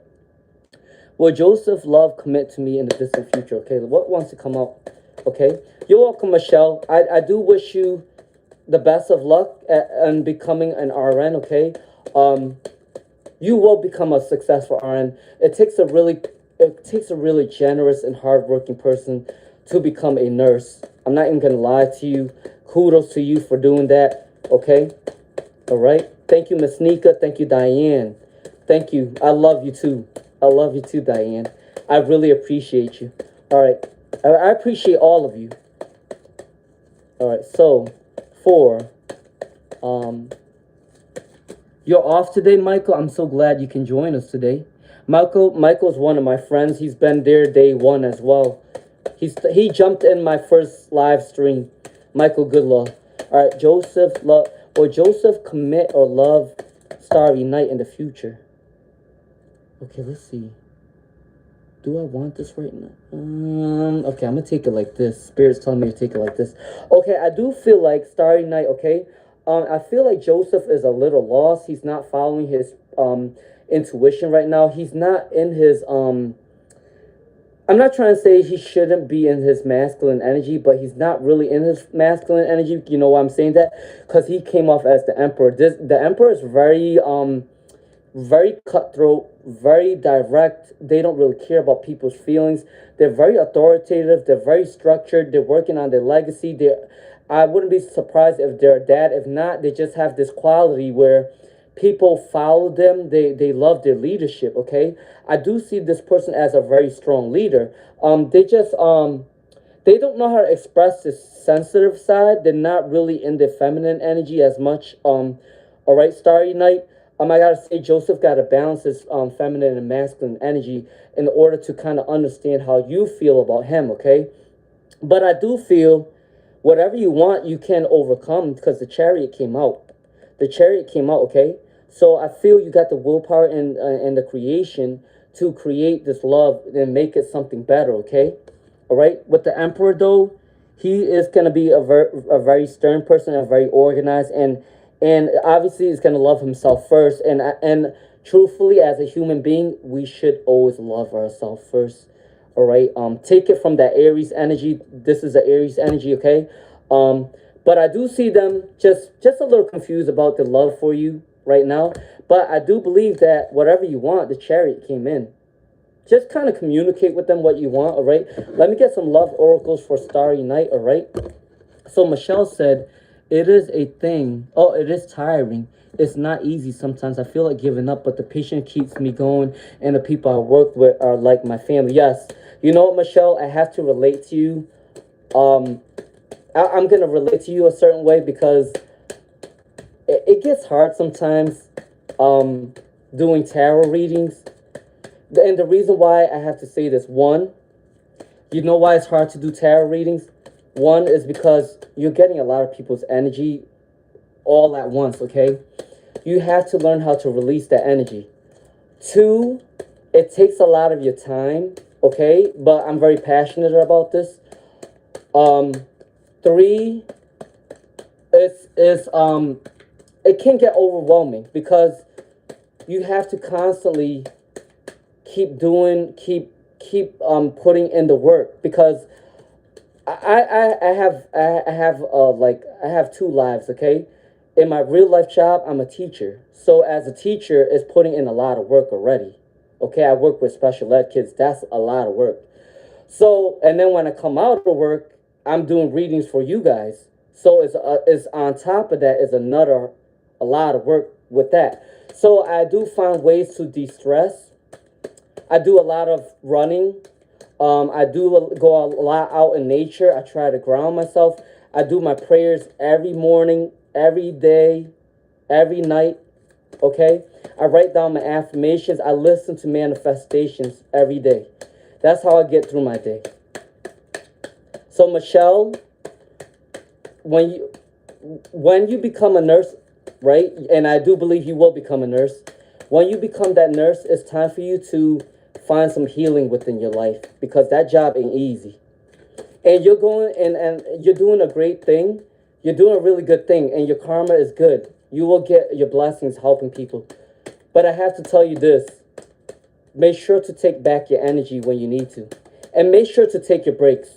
Will Joseph Love commit to me in the distant future? Okay, what wants to come up? Okay, you're welcome, Michelle. I do wish you the best of luck in becoming an RN. Okay, you will become a successful RN. It takes a really generous and hardworking person to become a nurse. I'm not even gonna lie to you. Kudos to you for doing that. Okay, all right. Thank you, Miss Nika. Thank you, Diane. Thank you. I love you too. I love you too, Diane. I really appreciate you. All right. I appreciate all of you. All right. So, for you're off today, Michael. I'm so glad you can join us today. Michael's one of my friends. He's been there day one as well. He jumped in my first live stream. Michael Goodlaw. All right, Joseph Love. Will Joseph commit or love Starry Night in the future? Okay, let's see. Do I want this right now? Okay, I'm gonna take it like this. Spirit's telling me to take it like this. Okay, I do feel like Starry Night. Okay, I feel like Joseph is a little lost. He's not following his intuition right now. He's not in his I'm not trying to say he shouldn't be in his masculine energy, but he's not really in his masculine energy. You know why I'm saying that? Because he came off as the emperor. The emperor is very cutthroat, very direct. They don't really care about people's feelings. They're very authoritative. They're very structured. They're working on their legacy. I wouldn't be surprised if they're a dad. If not, they just have this quality where people follow them. They love their leadership. Okay, I do see this person as a very strong leader. They don't know how to express this sensitive side. They're not really in their feminine energy as much. All right, Starry Night. I gotta say, Joseph gotta balance his feminine and masculine energy in order to kind of understand how you feel about him. Okay, but I do feel whatever you want, you can overcome because the chariot came out. The chariot came out. Okay, so I feel you got the willpower and the creation to create this love and make it something better. Okay, all right. With the emperor though, he is gonna be a very stern person, a very organized, and obviously he's gonna love himself first. And truthfully, as a human being, we should always love ourselves first. All right. Take it from that Aries energy. This is the Aries energy. Okay. Um, but I do see them just a little confused about the love for you right now. But I do believe that whatever you want, the chariot came in. Just kind of communicate with them what you want. All right. Let me get some love oracles for Starry Night. All right. So Michelle said, it is a thing. Oh, it is tiring. It's not easy sometimes. I feel like giving up, but the patient keeps me going, and the people I work with are like my family. Yes. You know what, Michelle? I have to relate to you. Um, I'm going to relate to you a certain way because it gets hard sometimes um, doing tarot readings. And the reason why I have to say this, one, you know why it's hard to do tarot readings? One is because you're getting a lot of people's energy all at once, okay? You have to learn how to release that energy. Two, it takes a lot of your time, okay? But I'm very passionate about this. Um, Three, it can get overwhelming because you have to constantly keep doing, keep putting in the work because I have two lives, okay? In my real life job, I'm a teacher. So as a teacher, it's putting in a lot of work already. Okay, I work with special ed kids. That's a lot of work. So, and then when I come out of work, I'm doing readings for you guys. So it's on top of that is another a lot of work with that. So I do find ways to de-stress. I do a lot of running. I do go a lot out in nature. I try to ground myself. I do my prayers every morning, every day, every night. Okay? I write down my affirmations. I listen to manifestations every day. That's how I get through my day. So Michelle, when you become a nurse, right? And I do believe you will become a nurse. When you become that nurse, it's time for you to find some healing within your life because that job ain't easy. And you're going and you're doing a great thing. You're doing a really good thing and your karma is good. You will get your blessings helping people. But I have to tell you this. Make sure to take back your energy when you need to. And make sure to take your breaks.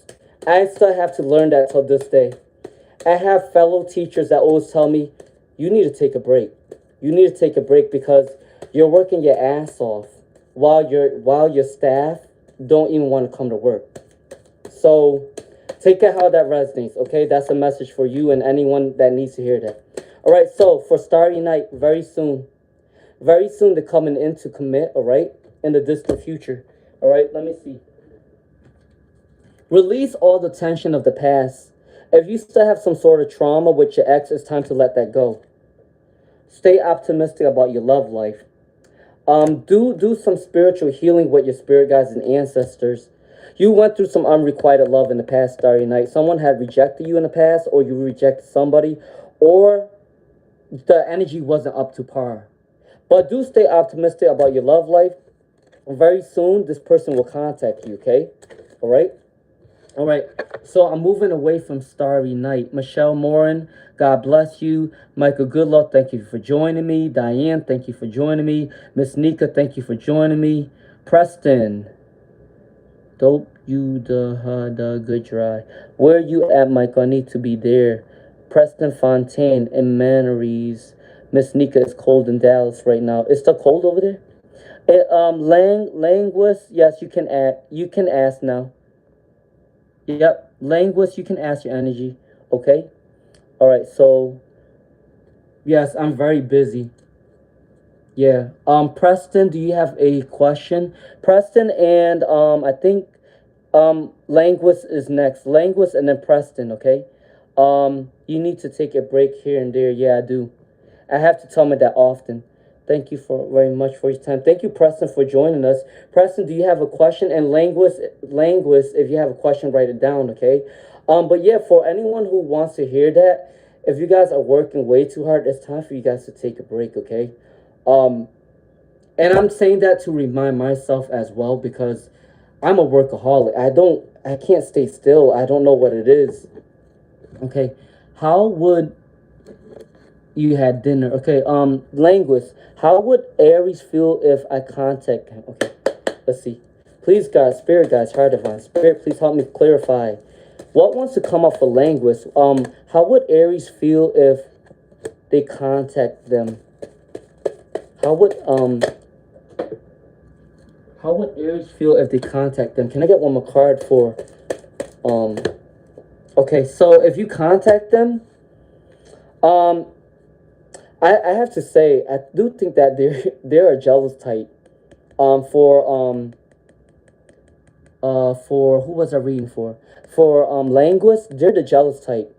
I still have to learn that till this day. I have fellow teachers that always tell me, you need to take a break. You need to take a break because you're working your ass off while your staff don't even want to come to work. So take it how that resonates, okay? That's a message for you and anyone that needs to hear that. All right, so for Starry Night, very soon they're coming in to commit, all right, in the distant future. All right, let me see. Release all the tension of the past. If you still have some sort of trauma with your ex, it's time to let that go. Stay optimistic about your love life. Do some spiritual healing with your spirit guides and ancestors. You went through some unrequited love in the past, Starry Night. Someone had rejected you in the past, or you rejected somebody, or the energy wasn't up to par. But do stay optimistic about your love life. very soon this person will contact you, okay? All right. All right, so I'm moving away from Starry Night. Michelle Morin, God bless you. Michael Goodluck, thank you for joining me. Diane, thank you for joining me. Miss Nika, thank you for joining me. Preston, dope you the good dry. Where you at, Mike? I need to be there. Preston Fontaine and Manories. Miss Nika, it's cold in Dallas right now. It's still cold over there? Languis, yes, you can add. You can ask now. Yep, Languis, you can ask your energy. Okay. All right. So yes, I'm very busy. Yeah. Preston, do you have a question? Preston and I think Languis is next. Languis and then Preston. Okay. You need to take a break here and there. Yeah, I do. I have to tell me that often. Thank you for very much for your time. Thank you, Preston, for joining us. Preston, do you have a question? And Languis, if you have a question, write it down, okay? But yeah, for anyone who wants to hear that, if you guys are working way too hard, it's time for you guys to take a break, okay? Um, and I'm saying that to remind myself as well because I'm a workaholic. I can't stay still. I don't know what it is. Okay, how would you had dinner. Okay, Languis. How would Aries feel if I contact him? Okay, let's see. Please, God, Spirit, guys, Heart Divine. Spirit, please help me clarify. What wants to come up for Languis? How would Aries feel if they contact them? How would how would Aries feel if they contact them? Can I get one more card for um okay, so if you contact them, um I have to say I do think that they're a jealous type. For for who was I reading for? For Languis, they're the jealous type.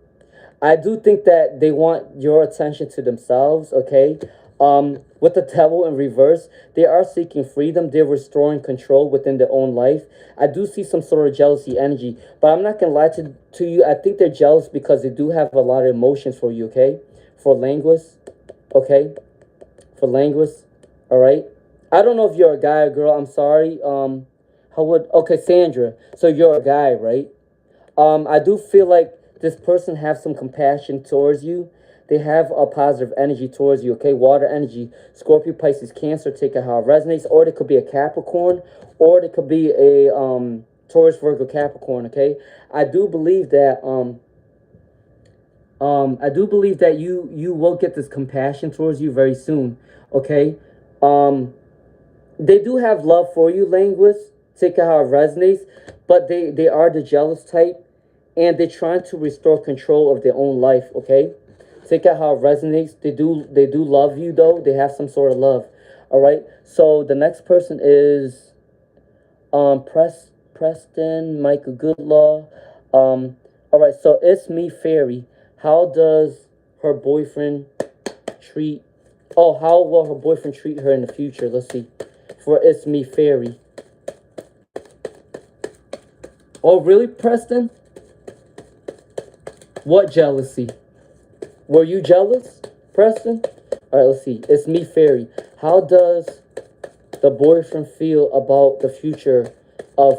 I do think that they want your attention to themselves, okay? With the devil in reverse, they are seeking freedom. They're restoring control within their own life. I do see some sort of jealousy energy, but I'm not gonna lie to you. I think they're jealous because they do have a lot of emotions for you, okay? For Languis, okay? For Languis, all right? I don't know if you're a guy or girl. I'm sorry. How would okay, Sandra? So you're a guy, right? I do feel like this person has some compassion towards you. They have a positive energy towards you. Okay, water energy. Scorpio, Pisces, Cancer. Take it how it resonates. Or they could be a Capricorn, or they could be a Taurus, Virgo, Capricorn. Okay, I do believe that I do believe that you will get this compassion towards you very soon. Okay, um, they do have love for you, Languis. Take it how it resonates, but they are the jealous type, and they're trying to restore control of their own life. Okay, take it how it resonates. They do love you though. They have some sort of love. All right. So the next person is Preston Michael Goodlaw. All right. So it's me, Fairy. How does her boyfriend treat? Oh, how will her boyfriend treat her in the future? Let's see. For it's me, Fairy. Oh, really, Preston? What jealousy? Were you jealous, Preston? All right, let's see. It's me, Fairy. How does the boyfriend feel about the future of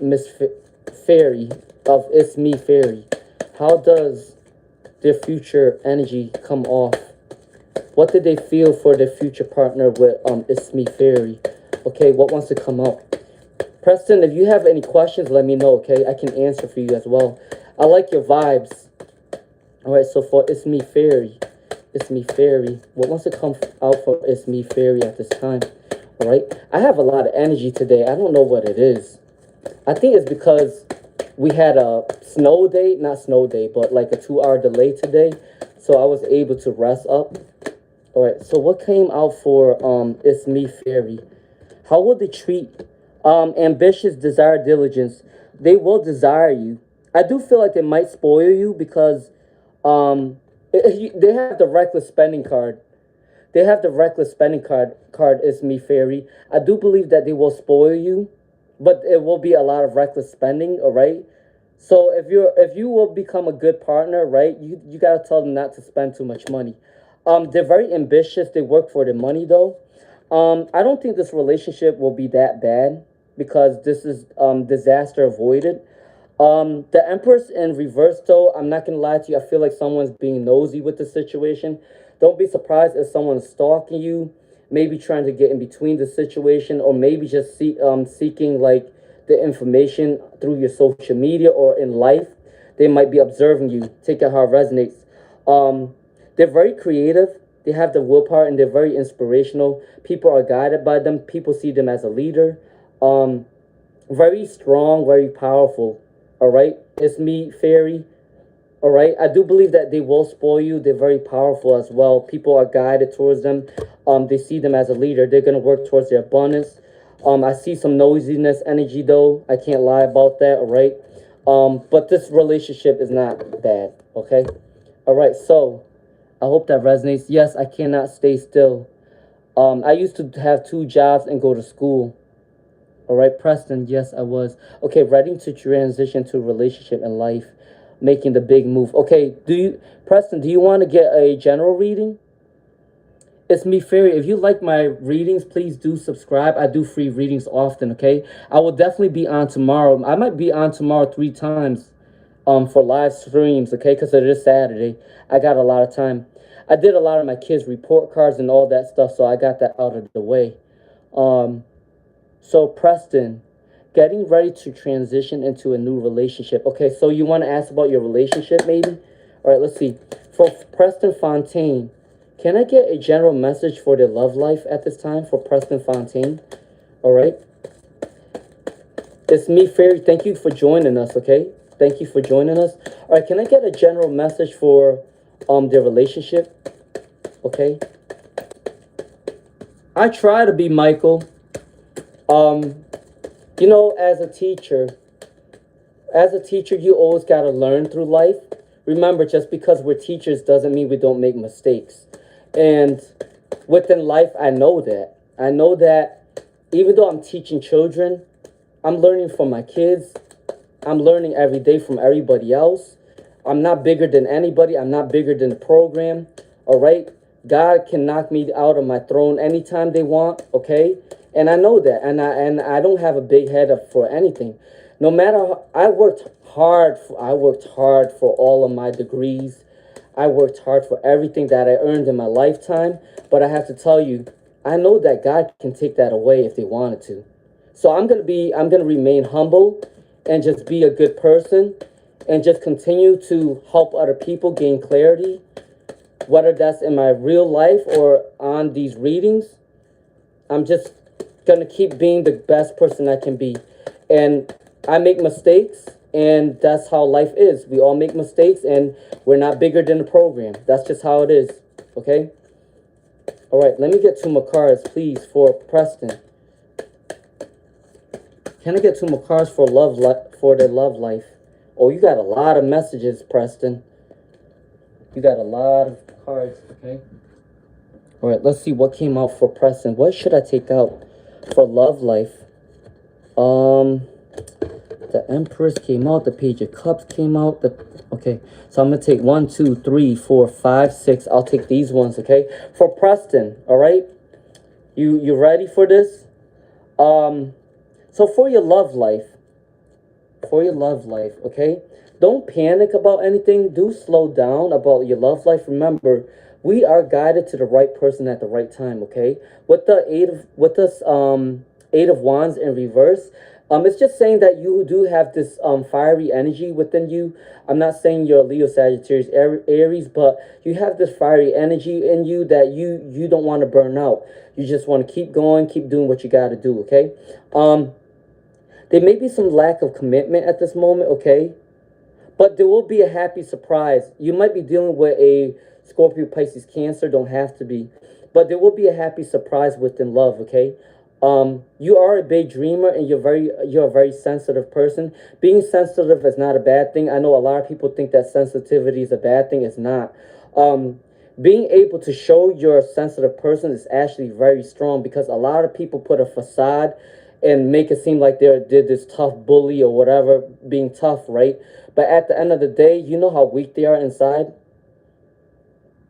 Miss Fairy? Of it's me, Fairy. How does their future energy come off? What did they feel for their future partner with it's me, Fairy? Okay, what wants to come up? Preston, if you have any questions, let me know, okay? I can answer for you as well. I like your vibes. All right, so for It's Me Fairy. It's Me Fairy. What wants to come out for It's Me Fairy at this time? All right. I have a lot of energy today. I don't know what it is. I think it's because we had a snow day. Not snow day, but like a 2-hour delay today. So I was able to rest up. All right, so what came out for It's Me Fairy? How will they treat ambitious, desire, diligence? They will desire you. I do feel like they might spoil you because they have the reckless spending card. They have the reckless spending card is me, Fairy. I do believe that they will spoil you, but it will be a lot of reckless spending, all right? So if you will become a good partner, right, you gotta tell them not to spend too much money. They're very ambitious. They work for the money though. I don't think this relationship will be that bad because this is disaster avoided. The Empress in reverse, though, I'm not gonna lie to you. I feel like someone's being nosy with the situation. Don't be surprised if someone's stalking you, maybe trying to get in between the situation, or maybe just seeking like the information through your social media or in life. They might be observing you. Take it how it resonates. Um, they're very creative. They have the willpower and they're very inspirational. People are guided by them. People see them as a leader. Um, Very strong, very powerful. All right, it's me, fairy. All right, I do believe that they will spoil you. They're very powerful as well. People are guided towards them. They see them as a leader. They're gonna work towards their abundance. I see some nosiness energy though. I can't lie about that. All right. But this relationship is not bad. Okay. All right. So I hope that resonates. Yes, I cannot stay still. I used to have two jobs and go to school. All right, Preston. Yes, I was. Okay, ready to transition to relationship and life, making the big move. Okay, Preston? Do you want to get a general reading? It's me, Fairy. If you like my readings, please do subscribe. I do free readings often. Okay, I will definitely be on tomorrow. I might be on tomorrow 3 times, for live streams. Okay, because it is Saturday. I got a lot of time. I did a lot of my kids' report cards and all that stuff, so I got that out of the way. Um, So, Preston, getting ready to transition into a new relationship. Okay, so you want to ask about your relationship, maybe? All right, let's see. For Preston Fontaine, can I get a general message for their love life at this time for Preston Fontaine? All right. It's me, Fairy. Thank you for joining us, okay? Thank you for joining us. All right, can I get a general message for their relationship? Okay. I try to be Michael. Um, as a teacher, you always got to learn through life. Remember, just because we're teachers doesn't mean we don't make mistakes. And within life, I know that. I know that even though I'm teaching children, I'm learning from my kids. I'm learning every day from everybody else. I'm not bigger than anybody. I'm not bigger than the program. All right? God can knock me out of my throne anytime they want, okay? And I know that. And I don't have a big head up for anything. No matter how, I worked hard for all of my degrees. I worked hard for everything that I earned in my lifetime, but I have to tell you, I know that God can take that away if they wanted to. So I'm gonna remain humble and just be a good person and just continue to help other people gain clarity, whether that's in my real life or on these readings. I'm just gonna keep being the best person I can be. And I make mistakes, and that's how life is. We all make mistakes, and we're not bigger than the program. That's just how it is. Okay? All right, let me get 2 more cards, please, for Preston. Can I get 2 more cards for for their love life? Oh, you got a lot of messages, Preston. You got a lot of cards, okay? All right, let's see what came out for Preston. What should I take out for love life? The Empress came out. The Page of Cups came out. Okay, so I'm gonna take 1, 2, 3, 4, 5, 6. I'll take these ones, okay? For Preston, all right. You ready for this? So for your love life, okay? Don't panic about anything. Do slow down about your love life. Remember, we are guided to the right person at the right time, okay? With this 8 of Wands in reverse, it's just saying that you do have this fiery energy within you. I'm not saying you're a Leo, Sagittarius, Aries, but you have this fiery energy in you that you don't want to burn out. You just want to keep going, keep doing what you got to do, okay? There may be some lack of commitment at this moment, okay? But there will be a happy surprise. You might be dealing with a Scorpio, Pisces, Cancer, don't have to be. But there will be a happy surprise within love, okay? You are a big dreamer and you're a very sensitive person. Being sensitive is not a bad thing. I know a lot of people think that sensitivity is a bad thing. It's not. Being able to show you're a sensitive person is actually very strong because a lot of people put a facade and make it seem like they're this tough bully or whatever, being tough, right? But at the end of the day, you know how weak they are inside?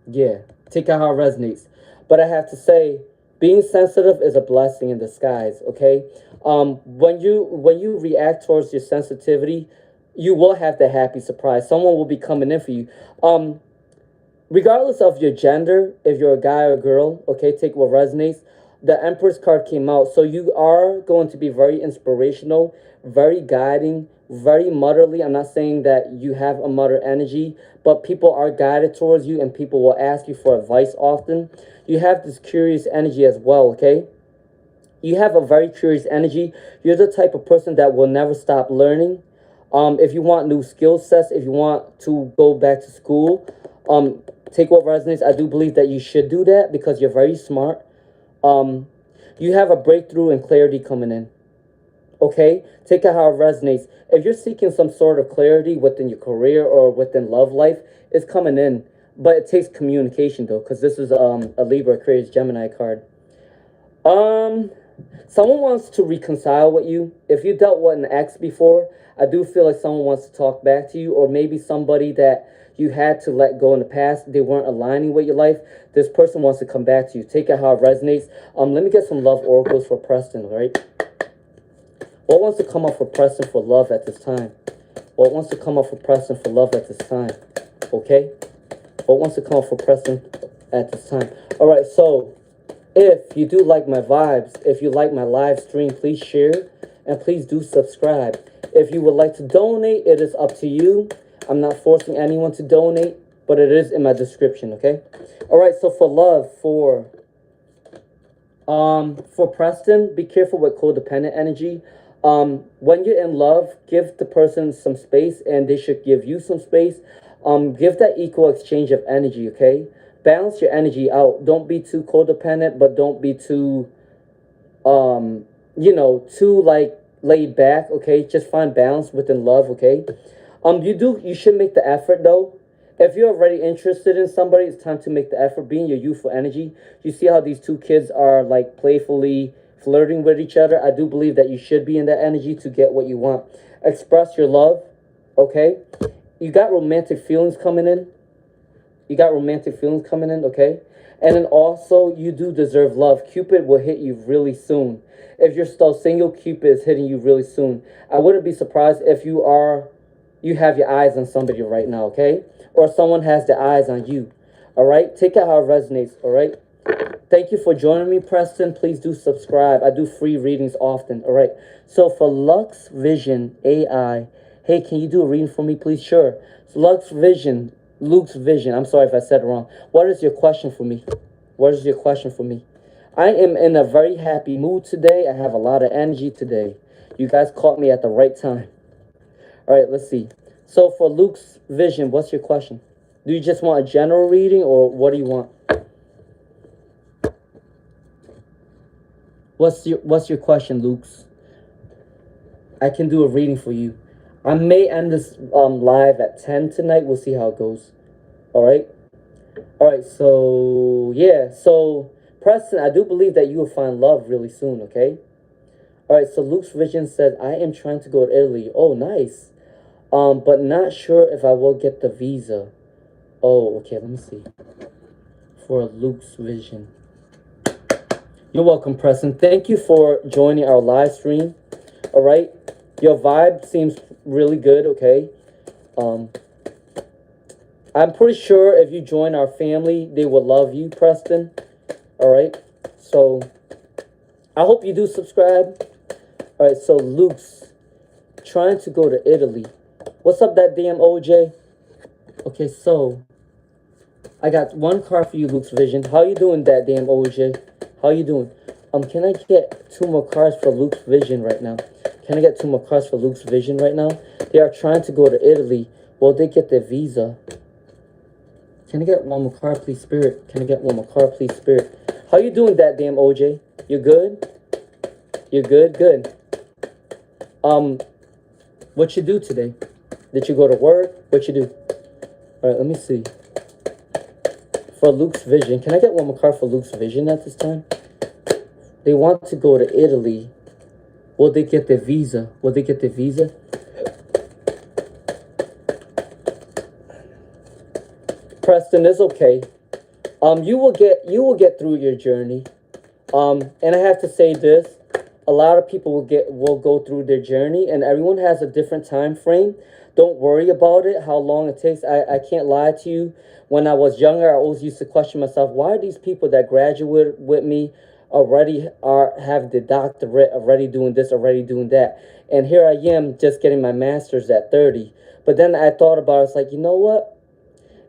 Yeah, take out how it resonates. But I have to say, Being sensitive is a blessing in disguise, okay? When you react towards your sensitivity, you will have the happy surprise. Someone will be coming in for you. Um, Regardless of your gender, if you're a guy or a girl, okay, take what resonates. The Empress card came out, so you are going to be very inspirational, very guiding, very motherly. I'm not saying that you have a mother energy, but people are guided towards you and people will ask you for advice often. You have this curious energy as well, okay? You have a very curious energy. You're the type of person that will never stop learning. If you want new skill sets, if you want to go back to school, take what resonates. I do believe that you should do that because you're very smart. Um, you have a breakthrough and clarity coming in. Okay, take it how it resonates. If you're seeking some sort of clarity within your career or within love life, it's coming in. But it takes communication though, because this is a Libra, Aquarius, Gemini card. Um, Someone wants to reconcile with you. If you dealt with an ex before, I do feel like someone wants to talk back to you, or maybe somebody that you had to let go in the past. They weren't aligning with your life. This person wants to come back to you. Take it how it resonates. Let me get some love oracles for Preston, right? What wants to come up for Preston for love at this time? What wants to come up for Preston for love at this time? Okay? What wants to come up for Preston at this time? All right, so if you do like my vibes, if you like my live stream, please share and please do subscribe. If you would like to donate, it is up to you. I'm not forcing anyone to donate, but it is in my description, okay? All right, so for love, for Preston, be careful with codependent energy. When you're in love, give the person some space and they should give you some space. Give that equal exchange of energy, okay? Balance your energy out. Don't be too codependent, but don't be too, too like laid back, okay? Just find balance within love, okay? You should make the effort though. If you're already interested in somebody, it's time to make the effort. Be in your youthful energy. You see how these two kids are like playfully flirting with each other. I do believe that you should be in that energy to get what you want. Express your love, okay? You got romantic feelings coming in. Okay? And then also, you do deserve love. Cupid will hit you really soon. If you're still single, Cupid is hitting you really soon. I wouldn't be surprised if you have your eyes on somebody right now, okay? Or someone has their eyes on you, all right? Take it how it resonates, all right? Thank you for joining me, Preston. Please do subscribe. I do free readings often, all right? So for Lux Vision AI, hey, can you do a reading for me, please? Sure. So Luke's Vision. I'm sorry if I said it wrong. What is your question for me? I am in a very happy mood today. I have a lot of energy today. You guys caught me at the right time. All right, let's see. So for Luke's Vision, what's your question? Do you just want a general reading or what do you want? What's your question, Luke's? I can do a reading for you. I may end this live at 10 tonight. We'll see how it goes. All right. So yeah. So Preston, I do believe that you will find love really soon. Okay. All right. So Luke's Vision said, "I am trying to go to Italy." Oh, nice. But not sure if I will get the visa. Oh, okay. Let me see. For Luke's Vision. You're welcome, Preston. Thank you for joining our live stream. All right. Your vibe seems really good, okay? I'm pretty sure if you join our family, they will love you, Preston. All right? So, I hope you do subscribe. All right, so Luke's trying to go to Italy. What's up, that damn OJ? Okay, so, I got one card for you, Luke's Vision. How you doing, that damn OJ? How you doing? Can I get 2 more cards for Luke's Vision right now? Can I get 2 more cards for Luke's Vision right now? They are trying to go to Italy. Will they get their visa? Can I get 1 more card, please, Spirit? Can I get 1 more card, please, Spirit? How you doing, that damn OJ? You good? You good? Good. What you do today? Did you go to work? What you do? All right, let me see. For Luke's Vision, can I get 1 more card for Luke's Vision at this time? They want to go to Italy. Will they get their visa? Preston, is okay. You will get through your journey. And I have to say this, a lot of people will go through their journey, and everyone has a different time frame. Don't worry about it, how long it takes. I can't lie to you. When I was younger, I always used to question myself, why are these people that graduate with me already have the doctorate, already doing this, already doing that? And here I am just getting my master's at 30. But then I thought about it, it's like, you know what?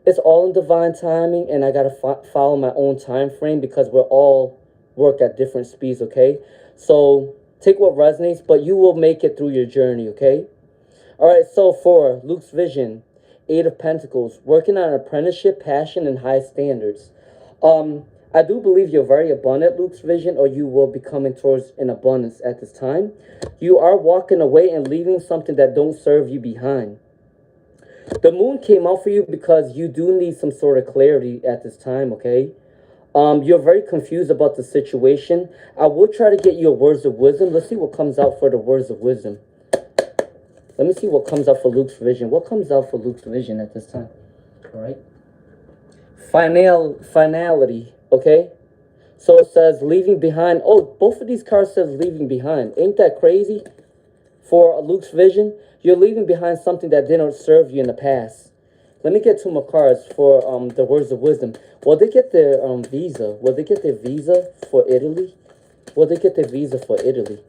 It's all in divine timing, and I got to follow my own time frame because we're all work at different speeds, okay? So take what resonates, but you will make it through your journey, okay? All right, so for Luke's vision, Eight of Pentacles, working on apprenticeship, passion, and high standards. I do believe you're very abundant, Luke's vision, or you will be coming towards an abundance at this time. You are walking away and leaving something that don't serve you behind. The moon came out for you because you do need some sort of clarity at this time, okay? You're very confused about the situation. I will try to get your words of wisdom. Let's see what comes out for the words of wisdom. Let me see what comes out for Luke's vision. What comes out for Luke's vision at this time? All right. Finality, okay? So it says leaving behind. Oh, both of these cards says leaving behind. Ain't that crazy? For Luke's vision, you're leaving behind something that didn't serve you in the past. Let me get two more cards for the words of wisdom. Will they get their visa? Will they get their visa for Italy? Will they get their visa for Italy?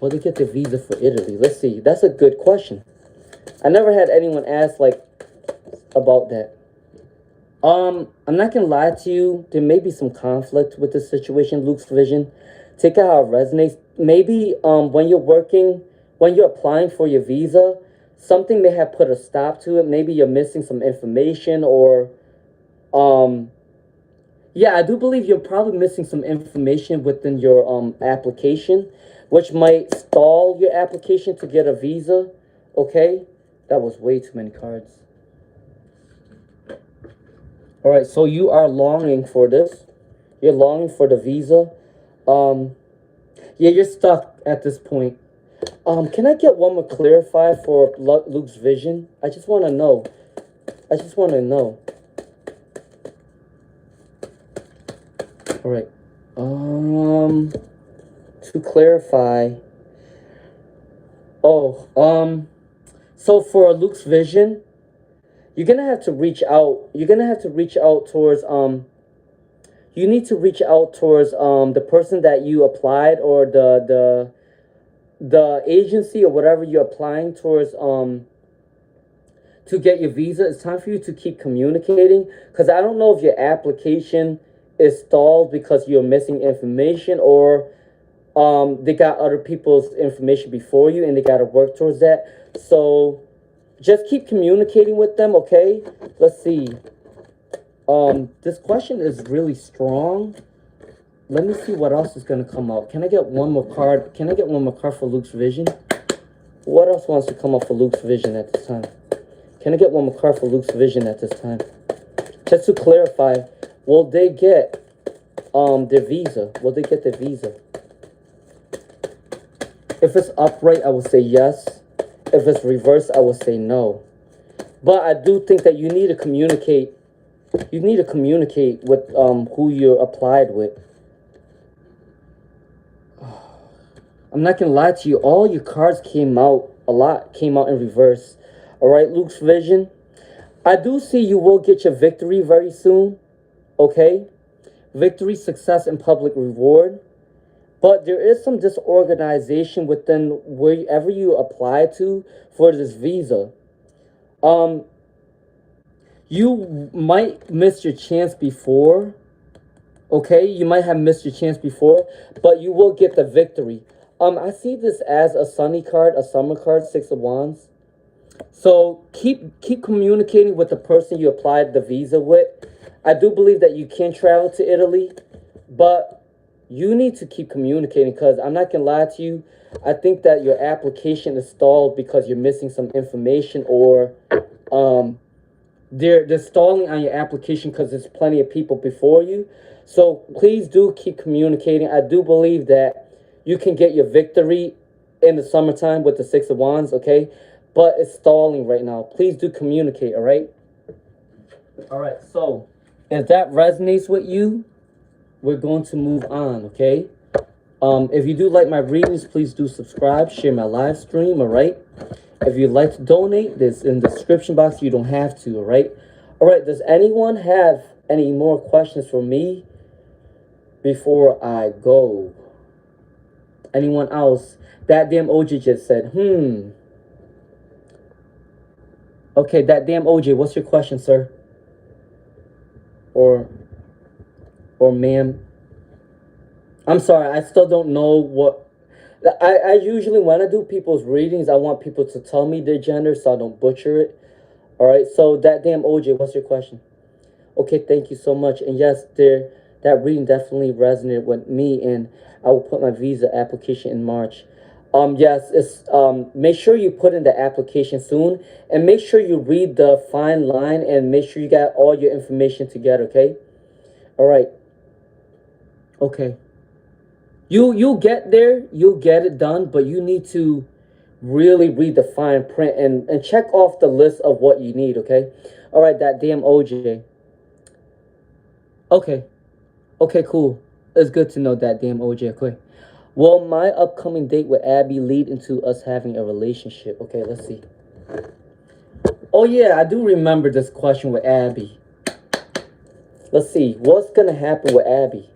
Will they get their visa for Italy? Let's see. That's a good question. I never had anyone ask like about that. I'm not gonna lie to you. There may be some conflict with this situation, Luke's vision. Take out how it resonates. Maybe when you're applying for your visa, something may have put a stop to it. Maybe you're missing some information, or yeah, I do believe you're probably missing some information within your application, which might stall your application to get a visa. Okay, that was way too many cards. All right, so you are longing for this. You're longing for the visa. Yeah, you're stuck at this point. Can I get one more clarifier for Luke's vision? I just want to know. I just want to know. All right. To clarify. Oh, so for Luke's vision, you're gonna have to reach out. You're gonna have to reach out towards you need to reach out towards the person that you applied, or the agency or whatever you're applying towards to get your visa. It's time for you to keep communicating, because I don't know if your application is stalled because you're missing information, or they got other people's information before you and they got to work towards that. So just keep communicating with them, okay? Let's see. This question is really strong. Let me see what else is going to come out. Can I get one more card? Can I get one more card for Luke's vision? What else wants to come up for Luke's vision at this time? Can I get one more card for Luke's vision at this time? Just to clarify, will they get their visa? Will they get their visa? If it's upright, I will say yes. If it's reversed, I will say no. But I do think that you need to communicate. You need to communicate with who you're applied with. I'm not gonna lie to you. All your cards came out. A lot came out in reverse. All right, Luke's vision. I do see you will get your victory very soon. Okay, victory, success, and public reward. But there is some disorganization within wherever you apply to for this visa. You might miss your chance before. Okay, you might have missed your chance before, but you will get the victory. I see this as a sunny card, a summer card, Six of Wands. So keep communicating with the person you applied the visa with. I do believe that you can travel to Italy, but you need to keep communicating, because I'm not gonna lie to you. I think that your application is stalled because you're missing some information, or they're stalling on your application because there's plenty of people before you. So please do keep communicating. I do believe that you can get your victory in the summertime with the Six of Wands, okay? But it's stalling right now. Please do communicate, all right? All right, so if that resonates with you, we're going to move on, okay? If you do like my readings, please do subscribe, share my live stream, all right? If you'd like to donate, this in the description box. You don't have to, all right? All right, does anyone have any more questions for me before I go? Anyone else? That damn OJ just said, Okay, that damn OJ, what's your question, sir? Or ma'am? I'm sorry, I still don't know what... I usually, when I do people's readings, I want people to tell me their gender so I don't butcher it. All right, so that damn OJ, what's your question? Okay, thank you so much. And yes, that reading definitely resonated with me, and I will put my visa application in March. Yes, it's make sure you put in the application soon, and make sure you read the fine line, and make sure you got all your information together. Okay, all right. Okay, you'll get there, you'll get it done, but you need to really read the fine print and check off the list of what you need. Okay, all right. That damn OJ. Okay. Okay, cool. It's good to know that damn OJ. Okay. Will my upcoming date with Abby lead into us having a relationship? Okay, let's see. Oh yeah, I do remember this question with Abby. Let's see. What's gonna happen with Abby?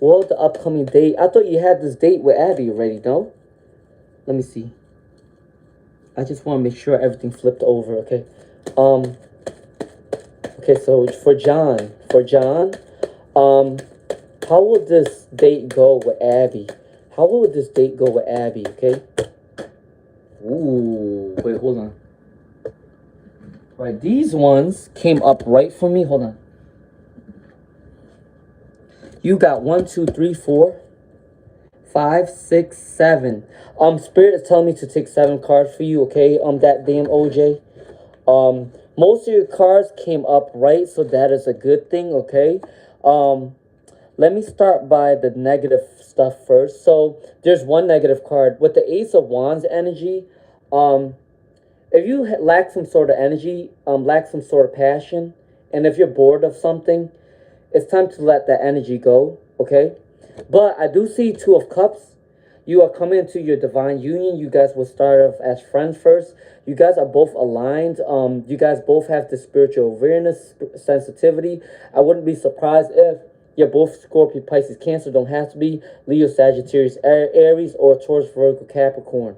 Well, the upcoming date. I thought you had this date with Abby already, no? Let me see. I just want to make sure everything flipped over, okay? Okay, so for John, how will this date go with Abby? How will this date go with Abby, okay? Ooh, wait, hold on. Right, these ones came up right for me. Hold on. You got 1, 2, 3, 4, 5, 6, 7. Spirit is telling me to take 7 cards for you, okay? That damn OJ. Most of your cards came up right, so that is a good thing, okay? Let me start by the negative stuff first. So there's one negative card with the Ace of Wands energy. If you lack some sort of energy, lack some sort of passion, and if you're bored of something, it's time to let that energy go, okay? But I do see Two of Cups. You are coming into your divine union. You guys will start off as friends first. You guys are both aligned. You guys both have the spiritual awareness, sensitivity. I wouldn't be surprised if you're both Scorpio, Pisces, Cancer. Don't have to be Leo, Sagittarius, Aries, or Taurus, Virgo, Capricorn.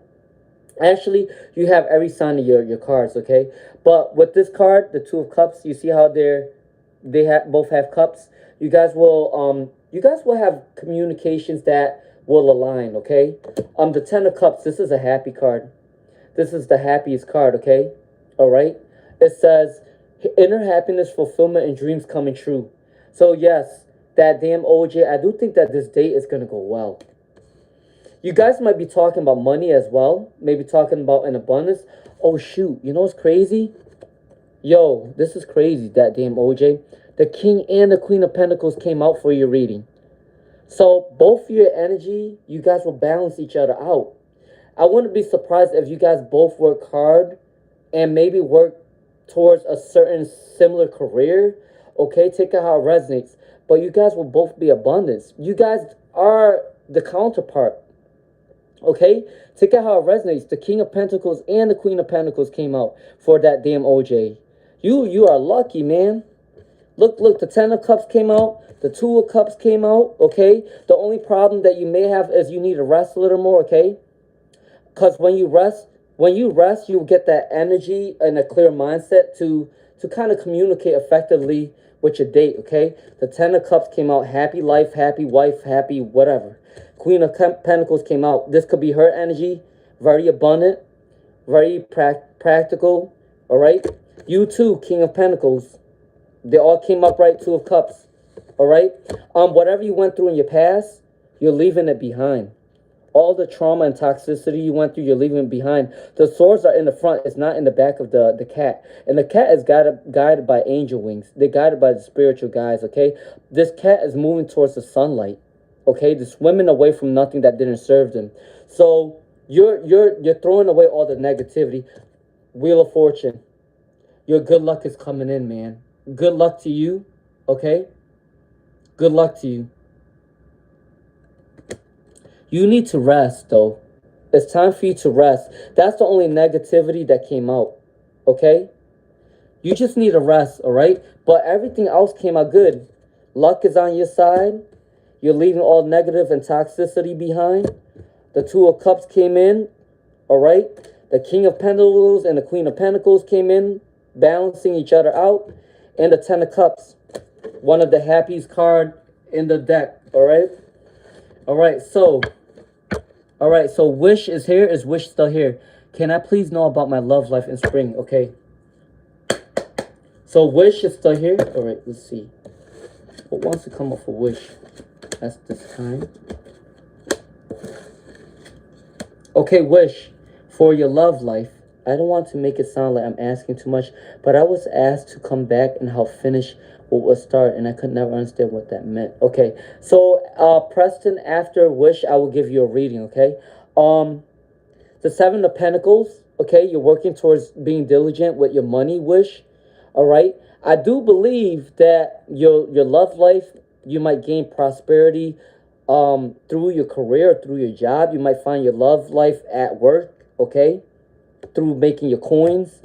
Actually, you have every sign of your cards, okay? But with this card, the Two of Cups, you see how both have cups. You guys will have communications that will align, okay? The Ten of Cups, this is a happy card. This is the happiest card, okay? All right? It says inner happiness, fulfillment, and dreams coming true. So yes, that damn OJ, I do think that this date is gonna go well. You guys might be talking about money as well. Maybe talking about an abundance. Oh shoot, you know what's crazy? Yo, this is crazy, that damn OJ. The King and the Queen of Pentacles came out for your reading. So both your energy, you guys will balance each other out. I wouldn't be surprised if you guys both work hard and maybe work towards a certain similar career. Okay, take it how it resonates. But you guys will both be abundance. You guys are the counterpart. Okay, take it how it resonates. The King of Pentacles and the Queen of Pentacles came out for that damn OJ. You are lucky, man. Look, the Ten of Cups came out. The Two of Cups came out, okay? The only problem that you may have is you need to rest a little more, okay? Because when you rest, you get that energy and a clear mindset to kind of communicate effectively with your date, okay? The Ten of Cups came out. Happy life, happy wife, happy whatever. Queen of Pentacles came out. This could be her energy. Very abundant. Very practical, all right? You too, King of Pentacles. They all came up right. Two of Cups. All right. Whatever you went through in your past, you're leaving it behind. All the trauma and toxicity you went through, you're leaving it behind. The swords are in the front. It's not in the back of the cat. And the cat is guided by angel wings. They're guided by the spiritual guides. Okay. This cat is moving towards the sunlight. Okay. They're swimming away from nothing that didn't serve them. So you're throwing away all the negativity. Wheel of Fortune. Your good luck is coming in, man. Good luck to you, okay? Good luck to you. You need to rest, though. It's time for you to rest. That's the only negativity that came out. Okay? You just need to rest, all right? But everything else came out good. Luck is on your side. You're leaving all negative and toxicity behind. The Two of Cups came in, all right? The King of Pentacles and the Queen of Pentacles came in, balancing each other out. And the Ten of Cups, one of the happiest card in the deck, all right? All right, so Wish is here. Is Wish still here? Can I please know about my love life in spring? Okay. So Wish is still here. All right, let's see. What wants to come up for Wish at this time? Okay, Wish, for your love life. I don't want to make it sound like I'm asking too much, but I was asked to come back and help finish what was started, and I could never understand what that meant. Okay, so Preston, after Wish, I will give you a reading. Okay, the Seven of Pentacles. Okay, you're working towards being diligent with your money, Wish. All right, I do believe that your love life, you might gain prosperity through your career, through your job. You might find your love life at work. Okay, through making your coins.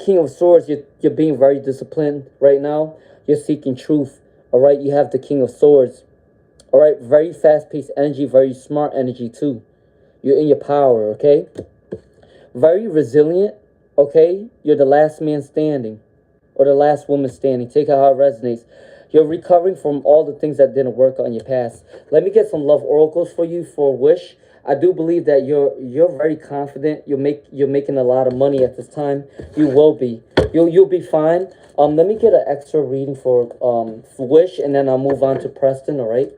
King of Swords, you're being very disciplined right now. You're seeking truth. All right, you have the King of Swords. All right, very fast-paced energy, very smart energy too. You're in your power, okay? Very resilient, okay? You're the last man standing, or the last woman standing. Take it how it resonates. You're recovering from all the things that didn't work on your past. Let me get some love oracles for you for Wish. I do believe that you're very confident. You're making a lot of money at this time. You will be. You'll be fine. Let me get an extra reading for Wish, and then I'll move on to Preston. All right.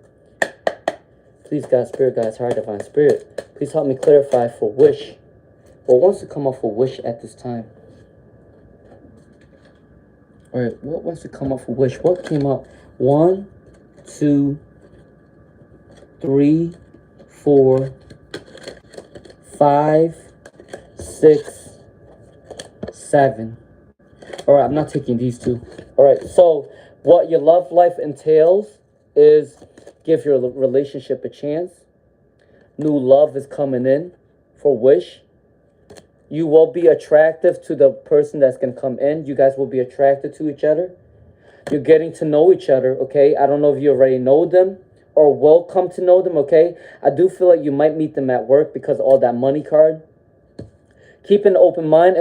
Please, God, Spirit, God's Heart, Divine Spirit, please help me clarify for Wish. What wants to come up for Wish at this time? All right. What wants to come up for Wish? What came up? 1, 2, 3, 4, 5, 6, 7. All right, I'm not taking these two. All right, so what your love life entails is give your relationship a chance. New love is coming in for Wish. You will be attractive to the person that's going to come in. You guys will be attracted to each other. You're getting to know each other, okay? I don't know if you already know them or will come to know them, okay? I do feel like you might meet them at work because of all that money card. Keep an open mind.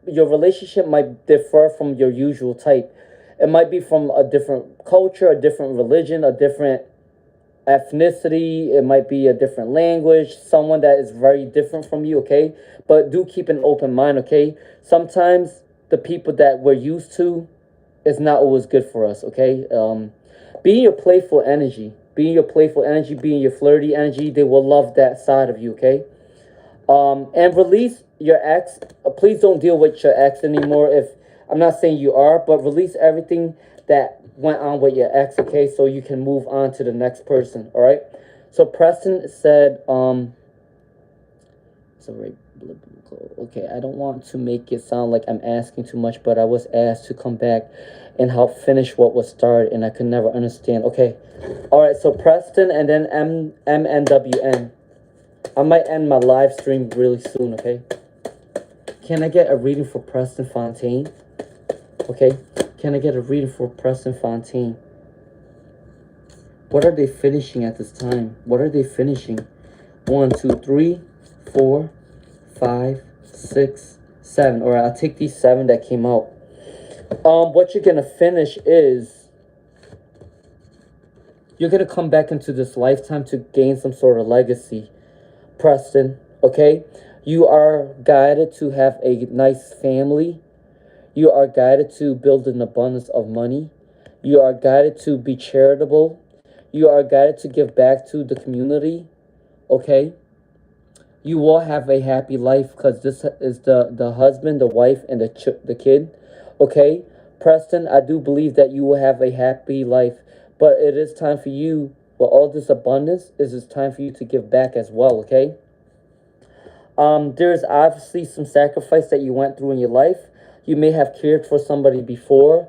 Your relationship might differ from your usual type. It might be from a different culture, a different religion, a different ethnicity. It might be a different language, someone that is very different from you, okay? But do keep an open mind, okay? Sometimes the people that we're used to is not always good for us, okay? Be in your playful energy. Be in your playful energy. Be in your flirty energy. They will love that side of you, okay? And release your ex. Please don't deal with your ex anymore. If I'm not saying you are, but release everything that went on with your ex, okay? So you can move on to the next person, all right? So Preston said, okay, I don't want to make it sound like I'm asking too much, but I was asked to come back and help finish what was started, and I could never understand. Okay, all right, so Preston and then MNWN. I might end my live stream really soon, okay? Can I get a reading for Preston Fontaine? Okay, can I get a reading for Preston Fontaine? What are they finishing at this time? What are they finishing? 1, 2, 3, 4, 5, 6, 7. All right, I'll take these 7 that came out. What you're gonna finish is you're gonna come back into this lifetime to gain some sort of legacy, Preston. Okay, you are guided to have a nice family. You are guided to build an abundance of money. You are guided to be charitable. You are guided to give back to the community. Okay, you will have a happy life because this is the husband, the wife, and the kid. Okay, Preston, I do believe that you will have a happy life, but it is time for you, with all this abundance, it's time for you to give back as well, okay? There's obviously some sacrifice that you went through in your life. You may have cared for somebody before.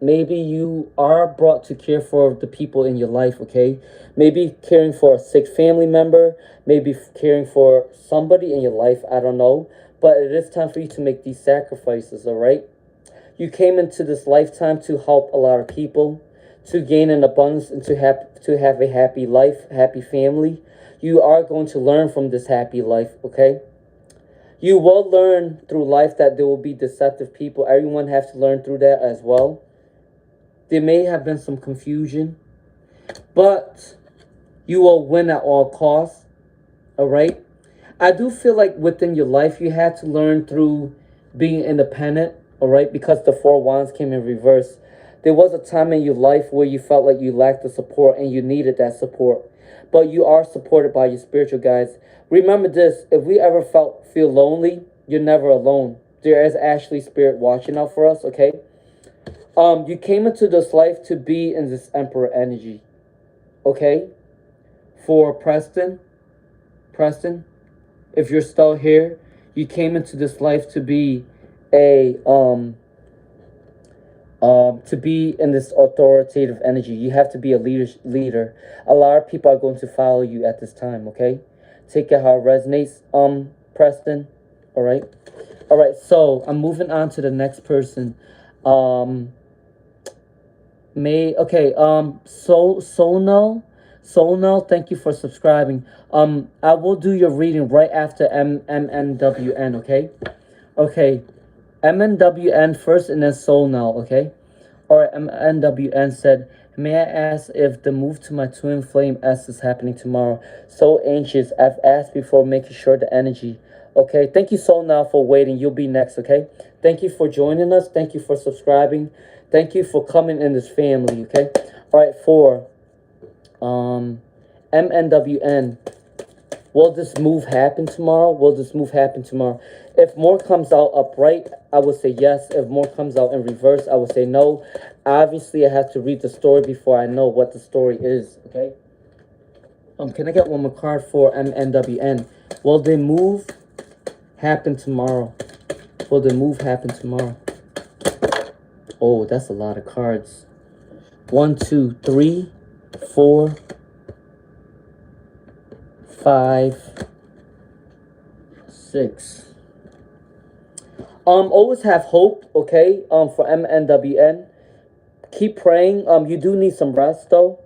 maybe you are brought to care for the people in your life, okay? Maybe caring for a sick family member, maybe caring for somebody in your life, I don't know. But it is time for you to make these sacrifices, all right? You came into this lifetime to help a lot of people, to gain an abundance, and to have a happy life, happy family. You are going to learn from this happy life, okay? You will learn through life that there will be deceptive people. Everyone has to learn through that as well. There may have been some confusion, but you will win at all costs, all right? I do feel like within your life, you had to learn through being independent, all right? Because the Four Wands came in reverse. There was a time in your life where you felt like you lacked the support and you needed that support. But you are supported by your spiritual guides. Remember this, if we ever feel lonely, you're never alone. There is actually spirit watching out for us, okay? You came into this life to be in this Emperor energy, okay? For Preston, if you're still here, you came into this life to be a to be in this authoritative energy. You have to be a leader. A lot of people are going to follow you at this time, okay? Take it how it resonates, Preston. All right, so I'm moving on to the next person. Um May okay, Sonal, thank you for subscribing. I will do your reading right after MNWN, okay? Okay. MNWN first and then Sonal, okay? Or MNWN said, may I ask if the move to my twin flame S is happening tomorrow? So anxious. I've asked before, making sure the energy. Okay, thank you so now for waiting. You'll be next, okay? Thank you for joining us. Thank you for subscribing. Thank you for coming in this family, okay? All right, for MNWN, will this move happen tomorrow? Will this move happen tomorrow? If more comes out upright, I would say yes. If more comes out in reverse, I would say no. Obviously, I have to read the story before I know what the story is, okay? Can I get one more card for MNWN? Will the move happen tomorrow? Will the move happen tomorrow? Oh, that's a lot of cards. 1, 2, 3, 4, 5, 6. Always have hope, okay? For MNWN. Keep praying. You do need some rest though.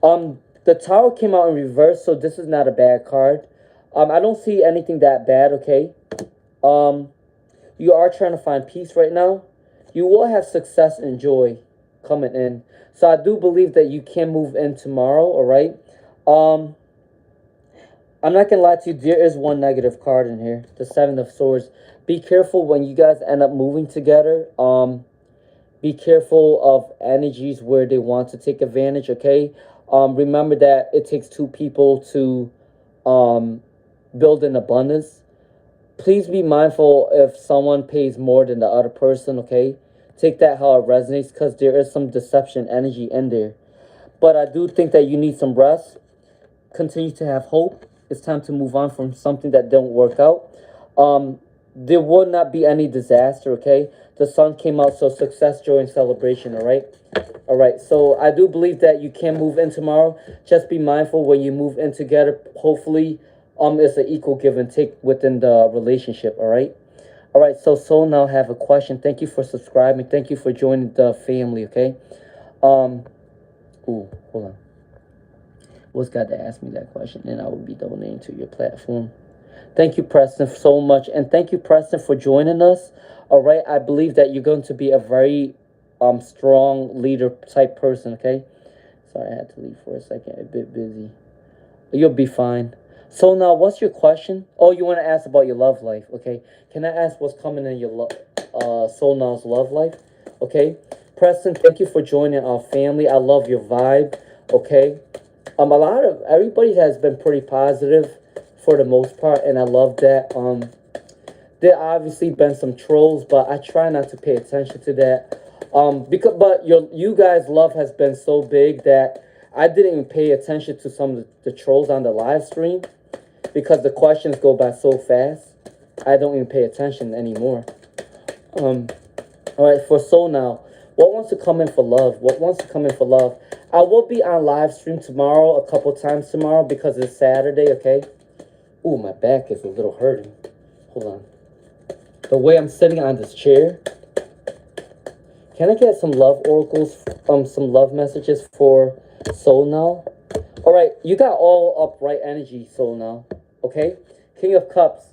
The Tower came out in reverse, so this is not a bad card. I don't see anything that bad, okay? You are trying to find peace right now. You will have success and joy coming in. So I do believe that you can move in tomorrow, all right? I'm not gonna lie to you, there is one negative card in here, the Seven of Swords. Be careful when you guys end up moving together. Be careful of energies where they want to take advantage, okay? Remember that it takes two people to build an abundance. Please be mindful if someone pays more than the other person, okay? Take that how it resonates, because there is some deception energy in there. But I do think that you need some rest. Continue to have hope. It's time to move on from something that don't work out. There will not be any disaster, okay? The sun came out, so success, joy, and celebration, all right? All right, so I do believe that you can move in tomorrow. Just be mindful when you move in together. Hopefully, it's an equal give and take within the relationship, all right? All right, so Soul now have a question. Thank you for subscribing. Thank you for joining the family, okay? Ooh, hold on. Was got to ask me that question, and I will be donating to your platform. Thank you, Preston, so much. And thank you, Preston, for joining us. All right, I believe that you're going to be a very strong leader type person, okay? Sorry, I had to leave for a second. A bit busy. You'll be fine. So now, what's your question? Oh, you want to ask about your love life, okay? Can I ask what's coming in your Soul Now's love life? Okay? Preston, thank you for joining our family. I love your vibe, okay? Everybody has been pretty positive for the most part, and I love that. There obviously been some trolls, but I try not to pay attention to that. But you guys' love has been so big that I didn't even pay attention to some of the trolls on the live stream, because the questions go by so fast. I don't even pay attention anymore. All right, for Soul Now, What wants to come in for love? What wants to come in for love? I will be on live stream tomorrow, a couple times tomorrow, because it's Saturday, okay? Ooh, my back is a little hurting. Hold on. The way I'm sitting on this chair. Can I get some love oracles, some love messages for Soul now? All right, you got all upright energy, Soul now, okay? King of Cups.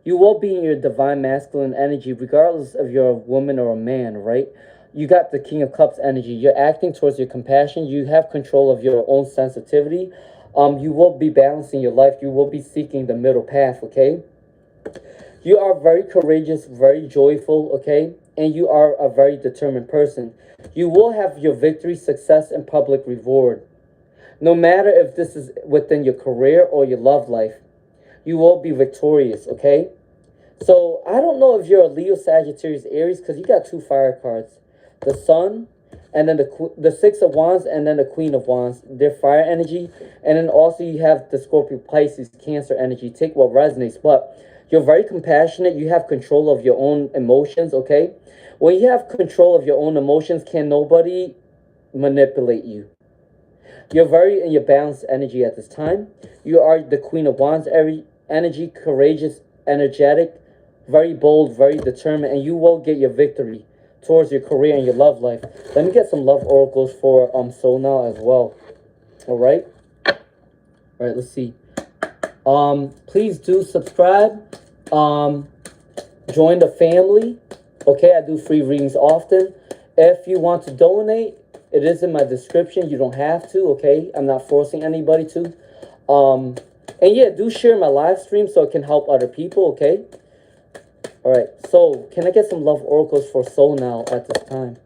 You will be in your divine masculine energy, regardless if you're a woman or a man, right? You got the King of Cups energy. You're acting towards your compassion. You have control of your own sensitivity. You will be balancing your life. You will be seeking the middle path, okay? You are very courageous, very joyful, okay? And you are a very determined person. You will have your victory, success, and public reward. No matter if this is within your career or your love life, you will be victorious, okay? So I don't know if you're a Leo, Sagittarius, Aries, because you got two fire cards. The Sun, and then the Six of Wands, and then the Queen of Wands. They're fire energy. And then also you have the Scorpio, Pisces, Cancer energy. Take what resonates. But you're very compassionate. You have control of your own emotions, okay? When you have control of your own emotions, can nobody manipulate you. You're very in your balanced energy at this time. You are the Queen of Wands energy, courageous, energetic, very bold, very determined, and you will get your victory towards your career and your love life. Let me get some love oracles for Soul now as well. All right, let's see. Please do subscribe. Join the family. Okay, I do free readings often. If you want to donate, it is in my description. You don't have to. Okay, I'm not forcing anybody to. And yeah, do share my live stream so it can help other people. Okay. All right, so can I get some love oracles for Soul now at this time?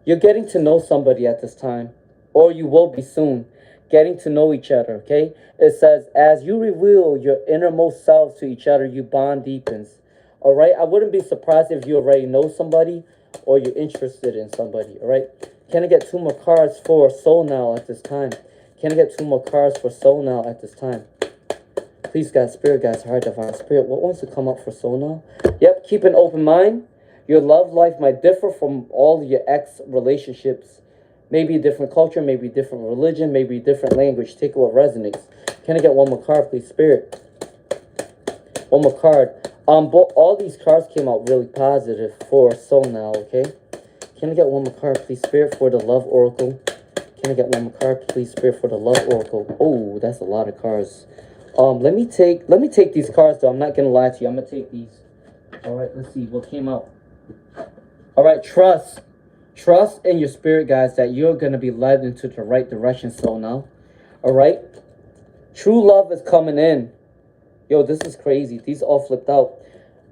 You're getting to know somebody at this time, or you will be soon, getting to know each other, okay? It says, as you reveal your innermost selves to each other, you bond deepens. All right, I wouldn't be surprised if you already know somebody or you're interested in somebody, all right? Can I get two more cards for Soul now at this time? Can I get two more cards for Soul now at this time? Please, God, Spirit, God's heart, divine Spirit, what wants to come up for Soul now? Yep, keep an open mind. Your love life might differ from all your ex relationships. Maybe a different culture, maybe a different religion, maybe a different language. Take what resonates. Can I get one more card, please, Spirit? One more card. All these cards came out really positive for Soul now, okay? Can I get one more card, please, Spirit, for the love oracle? Can I get one more card, please, Spirit, for the love oracle? Oh, that's a lot of cards. Let me take these cards, though. I'm not gonna lie to you. I'm gonna take these. All right, let's see what came out. All right, trust in your spirit, guys, that you're gonna be led into the right direction. Soul now. All right, true love is coming in. Yo, this is crazy. These all flipped out.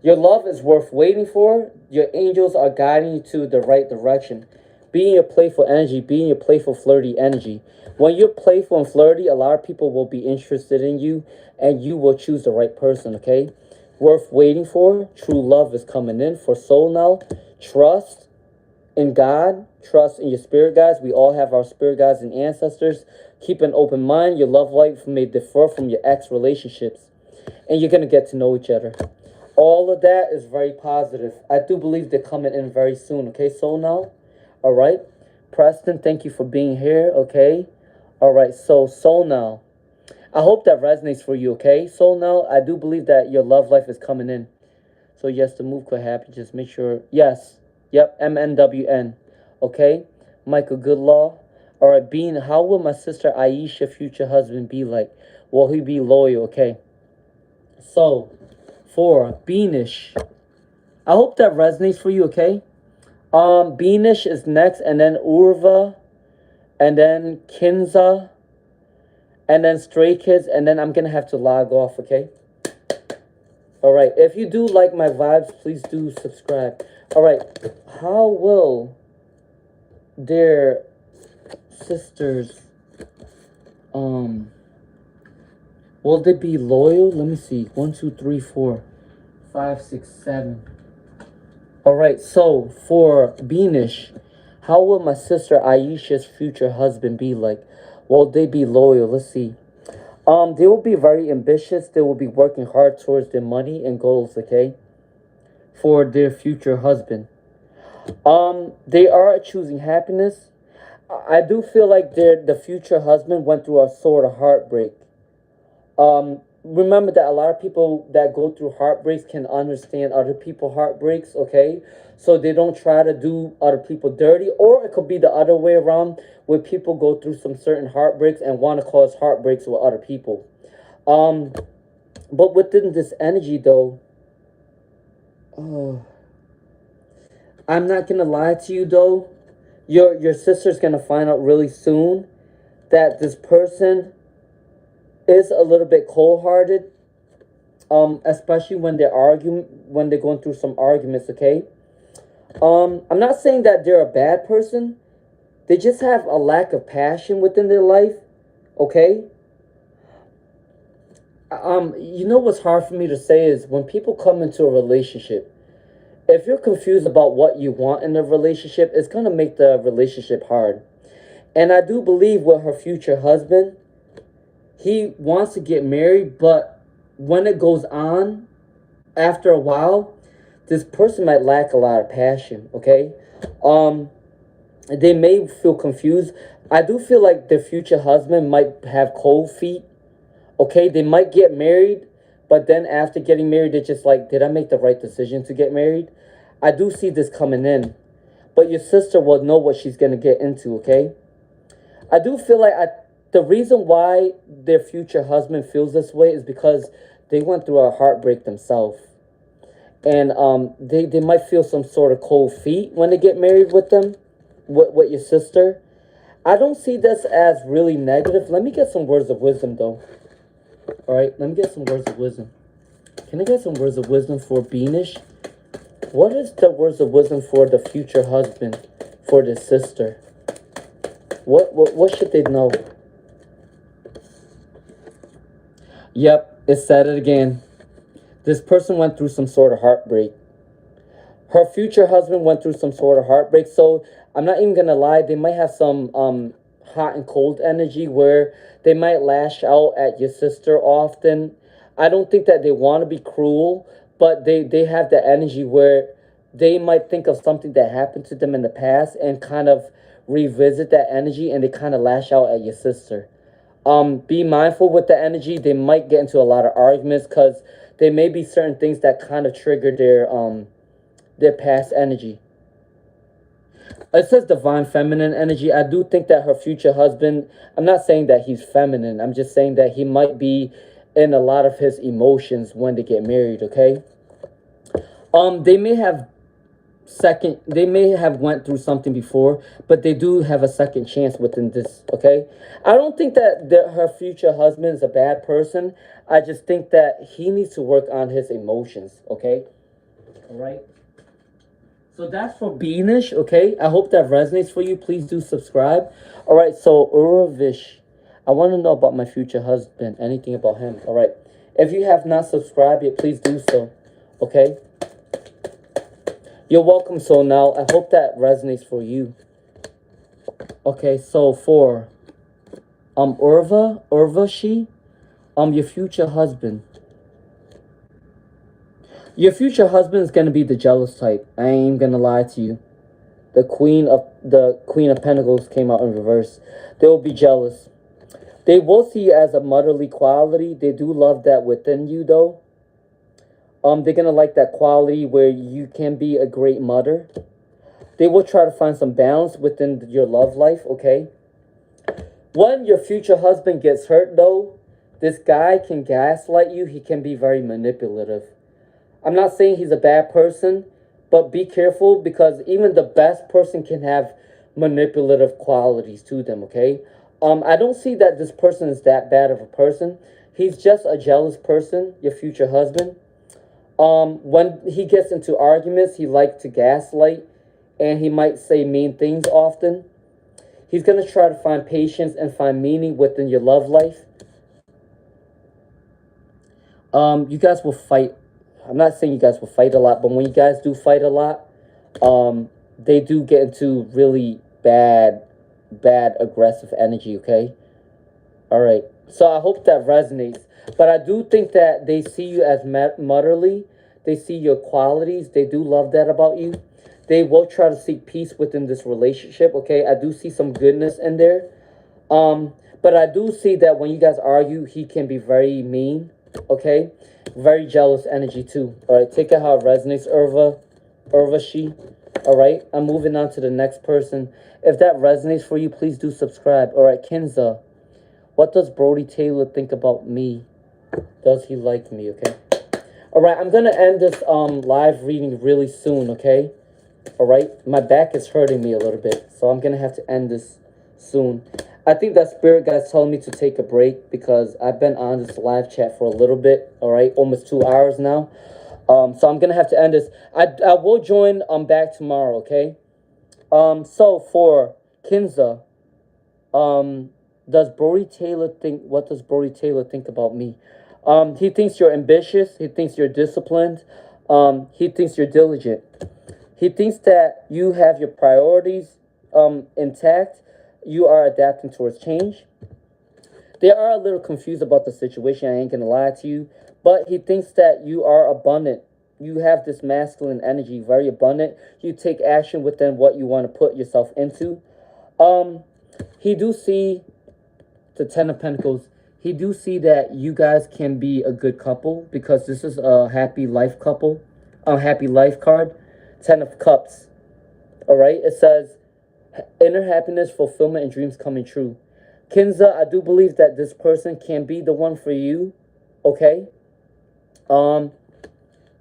Your love is worth waiting for. Your angels are guiding you to the right direction. Be in your playful energy. Be in your playful, flirty energy. When you're playful and flirty, a lot of people will be interested in you, and you will choose the right person, okay? Worth waiting for. True love is coming in for Soul now. Trust in God. Trust in your spirit guides. We all have our spirit guides and ancestors. Keep an open mind. Your love life may differ from your ex relationships, and you're going to get to know each other. All of that is very positive. I do believe they're coming in very soon, okay, Soul now? All right. Preston, thank you for being here, okay? All right, so Soul now. I hope that resonates for you, okay? Soul now, I do believe that your love life is coming in. So yes, the move could happen. Just make sure. Yes. Yep, MNWN. Okay? Michael Goodlaw. All right, Bean, how will my sister Aisha future husband be like? Will he be loyal? Okay. So, for Beanish. I hope that resonates for you, okay? Beanish is next, and then Urva, and then Kinza, and then Stray Kids, and then I'm gonna have to log off, okay? All right, if you do like my vibes, please do subscribe. All right, how will their sisters, will they be loyal? Let me see, 1, 2, 3, 4, 5, 6, 7. All right, so for Beanish, how will my sister Aisha's future husband be like? Will they be loyal? Let's see. They will be very ambitious. They will be working hard towards their money and goals, okay? For their future husband. They are choosing happiness. I do feel like the future husband went through a sort of heartbreak. Remember that a lot of people that go through heartbreaks can understand other people heartbreaks, okay? So they don't try to do other people dirty, or it could be the other way around, where people go through some certain heartbreaks and want to cause heartbreaks with other people. Um, but within this energy, though, oh, I'm not gonna lie to you though. Your sister's gonna find out really soon that this person is a little bit cold hearted. Especially when when they're going through some arguments. Okay. I'm not saying that they're a bad person. They just have a lack of passion within their life. Okay. You know what's hard for me to say is when people come into a relationship, if you're confused about what you want in a relationship, it's gonna make the relationship hard. And I do believe with her future husband, he wants to get married, but when it goes on, after a while, this person might lack a lot of passion, okay? Um, they may feel confused. I do feel like the future husband might have cold feet, okay? They might get married, but then after getting married, they're just like, did I make the right decision to get married? I do see this coming in, but your sister will know what she's going to get into, okay? I do feel like the reason why their future husband feels this way is because they went through a heartbreak themselves. And they might feel some sort of cold feet when they get married with them, with your sister. I don't see this as really negative. Let me get some words of wisdom, though. All right, let me get some words of wisdom. Can I get some words of wisdom for Beanish? What is the words of wisdom for the future husband, for the sister? What should they know? Yep, it said it again. This person went through some sort of heartbreak. Her future husband went through some sort of heartbreak. So I'm not even gonna lie, they might have some hot and cold energy where they might lash out at your sister often. I don't think that they want to be cruel, but they have the energy where they might think of something that happened to them in the past and kind of revisit that energy, and they kind of lash out at your sister. Be mindful with the energy. They might get into a lot of arguments because there may be certain things that kind of trigger their past energy. It says divine feminine energy. I do think that her future husband, I'm not saying that he's feminine. I'm just saying that he might be in a lot of his emotions when they get married, okay? They may have they may have went through something before, but they do have a second chance within this, okay? I don't think that her future husband is a bad person. I just think that he needs to work on his emotions, okay? All right. So that's for Beanish, okay? I hope that resonates for you. Please do subscribe. All right, so Uravish, I want to know about my future husband, anything about him. All right. If you have not subscribed yet, please do so, okay? You're welcome. So now I hope that resonates for you. Okay, so for Urvashi, your future husband. Your future husband is gonna be the jealous type. I ain't gonna lie to you. The Queen of Pentacles came out in reverse. They will be jealous. They will see you as a motherly quality. They do love that within you, though. They're gonna like that quality where you can be a great mother. They will try to find some balance within your love life, okay? When your future husband gets hurt, though, this guy can gaslight you. He can be very manipulative. I'm not saying he's a bad person, but be careful because even the best person can have manipulative qualities to them, okay? I don't see that this person is that bad of a person. He's just a jealous person, your future husband. When he gets into arguments, he likes to gaslight and he might say mean things often. He's going to try to find patience and find meaning within your love life. You guys will fight. I'm not saying you guys will fight a lot, but when you guys do fight a lot, they do get into really bad aggressive energy, okay? All right. So I hope that resonates. But I do think that they see you as motherly. They see your qualities. They do love that about you. They will try to seek peace within this relationship, okay? I do see some goodness in there. But I do see that when you guys argue, he can be very mean, okay? Very jealous energy too. All right, take it how it resonates, Urvashi. All right, I'm moving on to the next person. If that resonates for you, please do subscribe. All right, Kinza, what does Brody Taylor think about me? Does he like me? Okay. All right, I'm gonna end this live reading really soon. Okay. All right, my back is hurting me a little bit, so I'm gonna have to end this soon. I think that spirit guy's telling me to take a break because I've been on this live chat for a little bit. All right, almost 2 hours now. So I'm gonna have to end this. I will join back tomorrow. Okay. So for Kinza, does Brody Taylor think? What does Brody Taylor think about me? He thinks you're ambitious. He thinks you're disciplined. He thinks you're diligent. He thinks that you have your priorities intact. You are adapting towards change. They are a little confused about the situation. I ain't gonna lie to you, but he thinks that you are abundant. You have this masculine energy, very abundant. You take action within what you want to put yourself into. He do see the Ten of Pentacles. He do see that you guys can be a good couple because this is a happy life couple, a happy life card. 10 of Cups. All right, it says inner happiness, fulfillment, and dreams coming true. Kinza, I do believe that this person can be the one for you. Okay.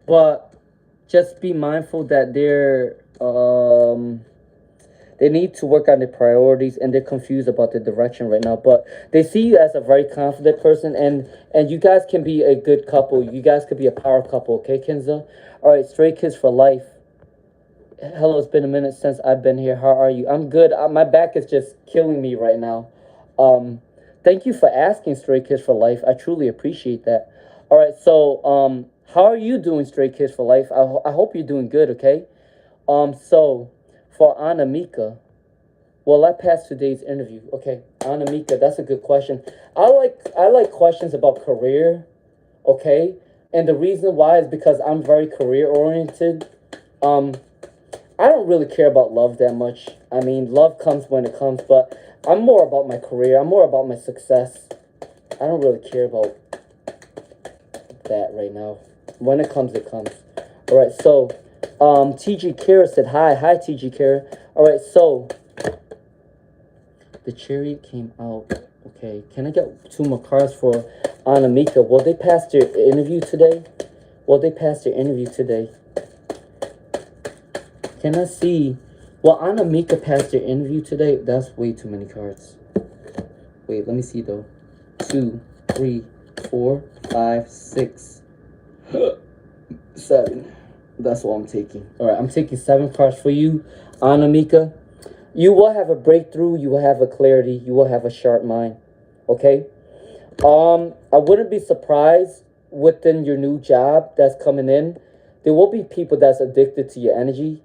But just be mindful that they need to work on their priorities and they're confused about the direction right now. But they see you as a very confident person, and you guys can be a good couple. You guys could be a power couple, okay, Kinza? All right, Stray Kids for life. Hello, it's been a minute since I've been here. How are you? I'm good. My back is just killing me right now. Thank you for asking, Stray Kids for life. I truly appreciate that. All right, so how are you doing, Stray Kids for life? I hope you're doing good, okay? So for Anamika, well, I passed today's interview. Okay, Anamika, that's a good question. I like questions about career, okay? And the reason why is because I'm very career oriented. I don't really care about love that much. I mean, love comes when it comes, but I'm more about my career. I'm more about my success. I don't really care about that right now. When it comes, it comes. All right, so TG Kara said hi. Hi, TG Kara. All right, so the Chariot came out. Okay, can I get 2 more cards for Anamika? Will they pass their interview today? Will they pass their interview today? Can I see? Well, Anamika passed their interview today. That's way too many cards. Wait, let me see though. 2, 3, 4, 5, 6, 7. That's what I'm taking. All right, I'm taking 7 cards for you, Anamika. You will have a breakthrough. You will have a clarity. You will have a sharp mind. Okay. I wouldn't be surprised within your new job that's coming in. There will be people that's addicted to your energy.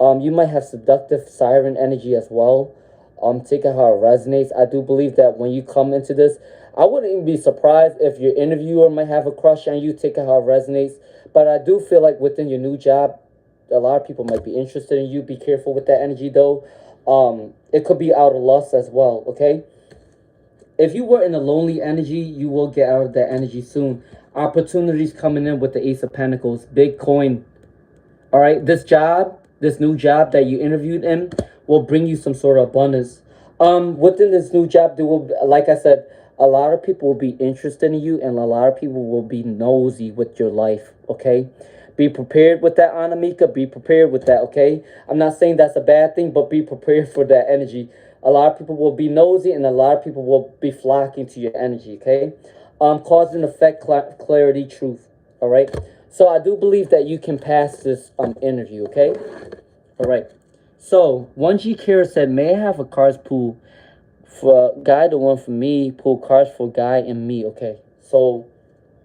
You might have seductive siren energy as well. Take it how it resonates. I do believe that when you come into this, I wouldn't even be surprised if your interviewer might have a crush on you. Take it how it resonates. But I do feel like within your new job, a lot of people might be interested in you. Be careful with that energy though. It could be out of lust as well, okay? If you were in a lonely energy, you will get out of that energy soon. Opportunities coming in with the Ace of Pentacles. Big coin. All right, this new job that you interviewed in will bring you some sort of abundance. Within this new job, there will, like I said, a lot of people will be interested in you, and a lot of people will be nosy with your life, okay? Be prepared with that, Anamika. Be prepared with that, okay? I'm not saying that's a bad thing, but be prepared for that energy. A lot of people will be nosy, and a lot of people will be flocking to your energy, okay? Cause and effect, clarity, truth, all right? So I do believe that you can pass this interview, okay? All right. So 1G Kara said, may I have a cards pool for guy, the one for me, pull cards for guy and me, okay? So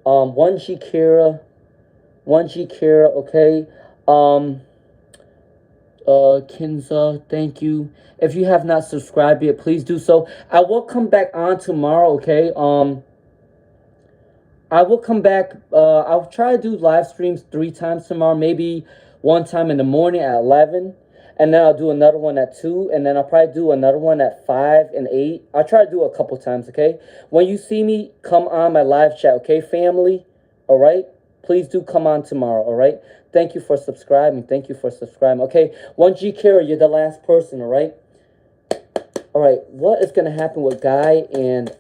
1G Kara, okay? Kinza, thank you. If you have not subscribed yet, please do so. I will come back on tomorrow, okay? I will come back. I'll try to do live streams 3 times tomorrow. Maybe one time in the morning at 11, and then I'll do another one at 2, and then I'll probably do another one at 5 and 8. I'll try to do a couple times, okay? When you see me, come on my live chat, okay, family? All right? Please do come on tomorrow, all right? Thank you for subscribing. Thank you for subscribing. Okay, 1G Kara, you're the last person, all right? All right, what is going to happen with Guy and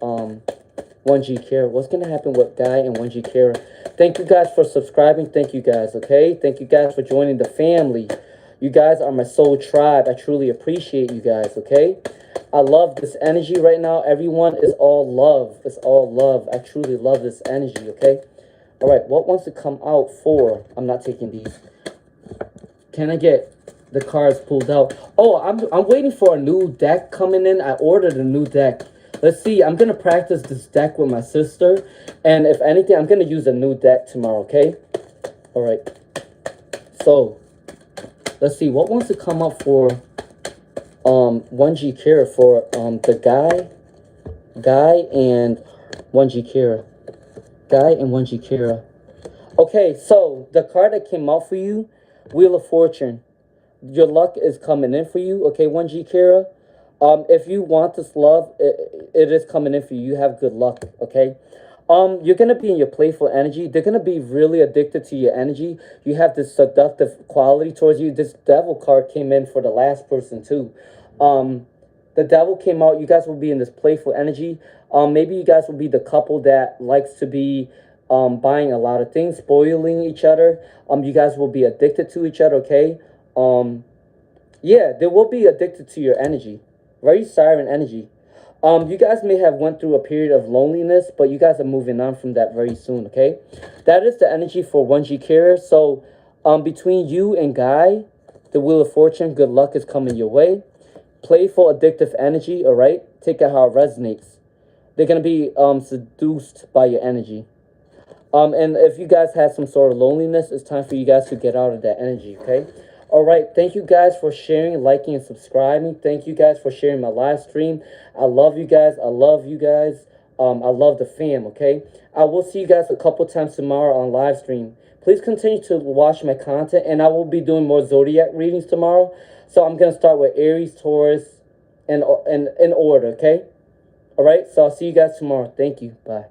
1G Kara? What's going to happen with Guy and 1G Kara? Thank you guys for subscribing. Thank you guys, okay? Thank you guys for joining the family. You guys are my soul tribe. I truly appreciate you guys, okay? I love this energy right now. Everyone is all love. It's all love. I truly love this energy, okay? All right, what wants to come out for? I'm not taking these. Can I get the cards pulled out? Oh, I'm waiting for a new deck coming in. I ordered a new deck. Let's see. I'm going to practice this deck with my sister. And if anything, I'm going to use a new deck tomorrow, okay? All right. So, let's see. What wants to come up for 1G Kara for the Guy and 1G Kara. Guy and 1G Kara. Okay, so the card that came out for you, Wheel of Fortune. Your luck is coming in for you, okay, 1G Kara. If you want this love, it is coming in for you. You have good luck, okay? You're going to be in your playful energy. They're going to be really addicted to your energy. You have this seductive quality towards you. This Devil card came in for the last person, too. The Devil came out. You guys will be in this playful energy. Maybe you guys will be the couple that likes to be buying a lot of things, spoiling each other. You guys will be addicted to each other, okay? Yeah, they will be addicted to your energy. Very siren energy. You guys may have went through a period of loneliness, but you guys are moving on from that very soon, okay? That is the energy for 1G Kara. So, between you and Guy, the Wheel of Fortune, good luck is coming your way. Playful, addictive energy, all right? Take it how it resonates. They're going to be seduced by your energy. And if you guys have some sort of loneliness, it's time for you guys to get out of that energy, okay? All right, thank you guys for sharing, liking, and subscribing. Thank you guys for sharing my live stream. I love you guys. I love you guys. I love the fam, okay? I will see you guys a couple times tomorrow on live stream. Please continue to watch my content, and I will be doing more zodiac readings tomorrow. So I'm going to start with Aries, Taurus, and in order, okay? All right, so I'll see you guys tomorrow. Thank you. Bye.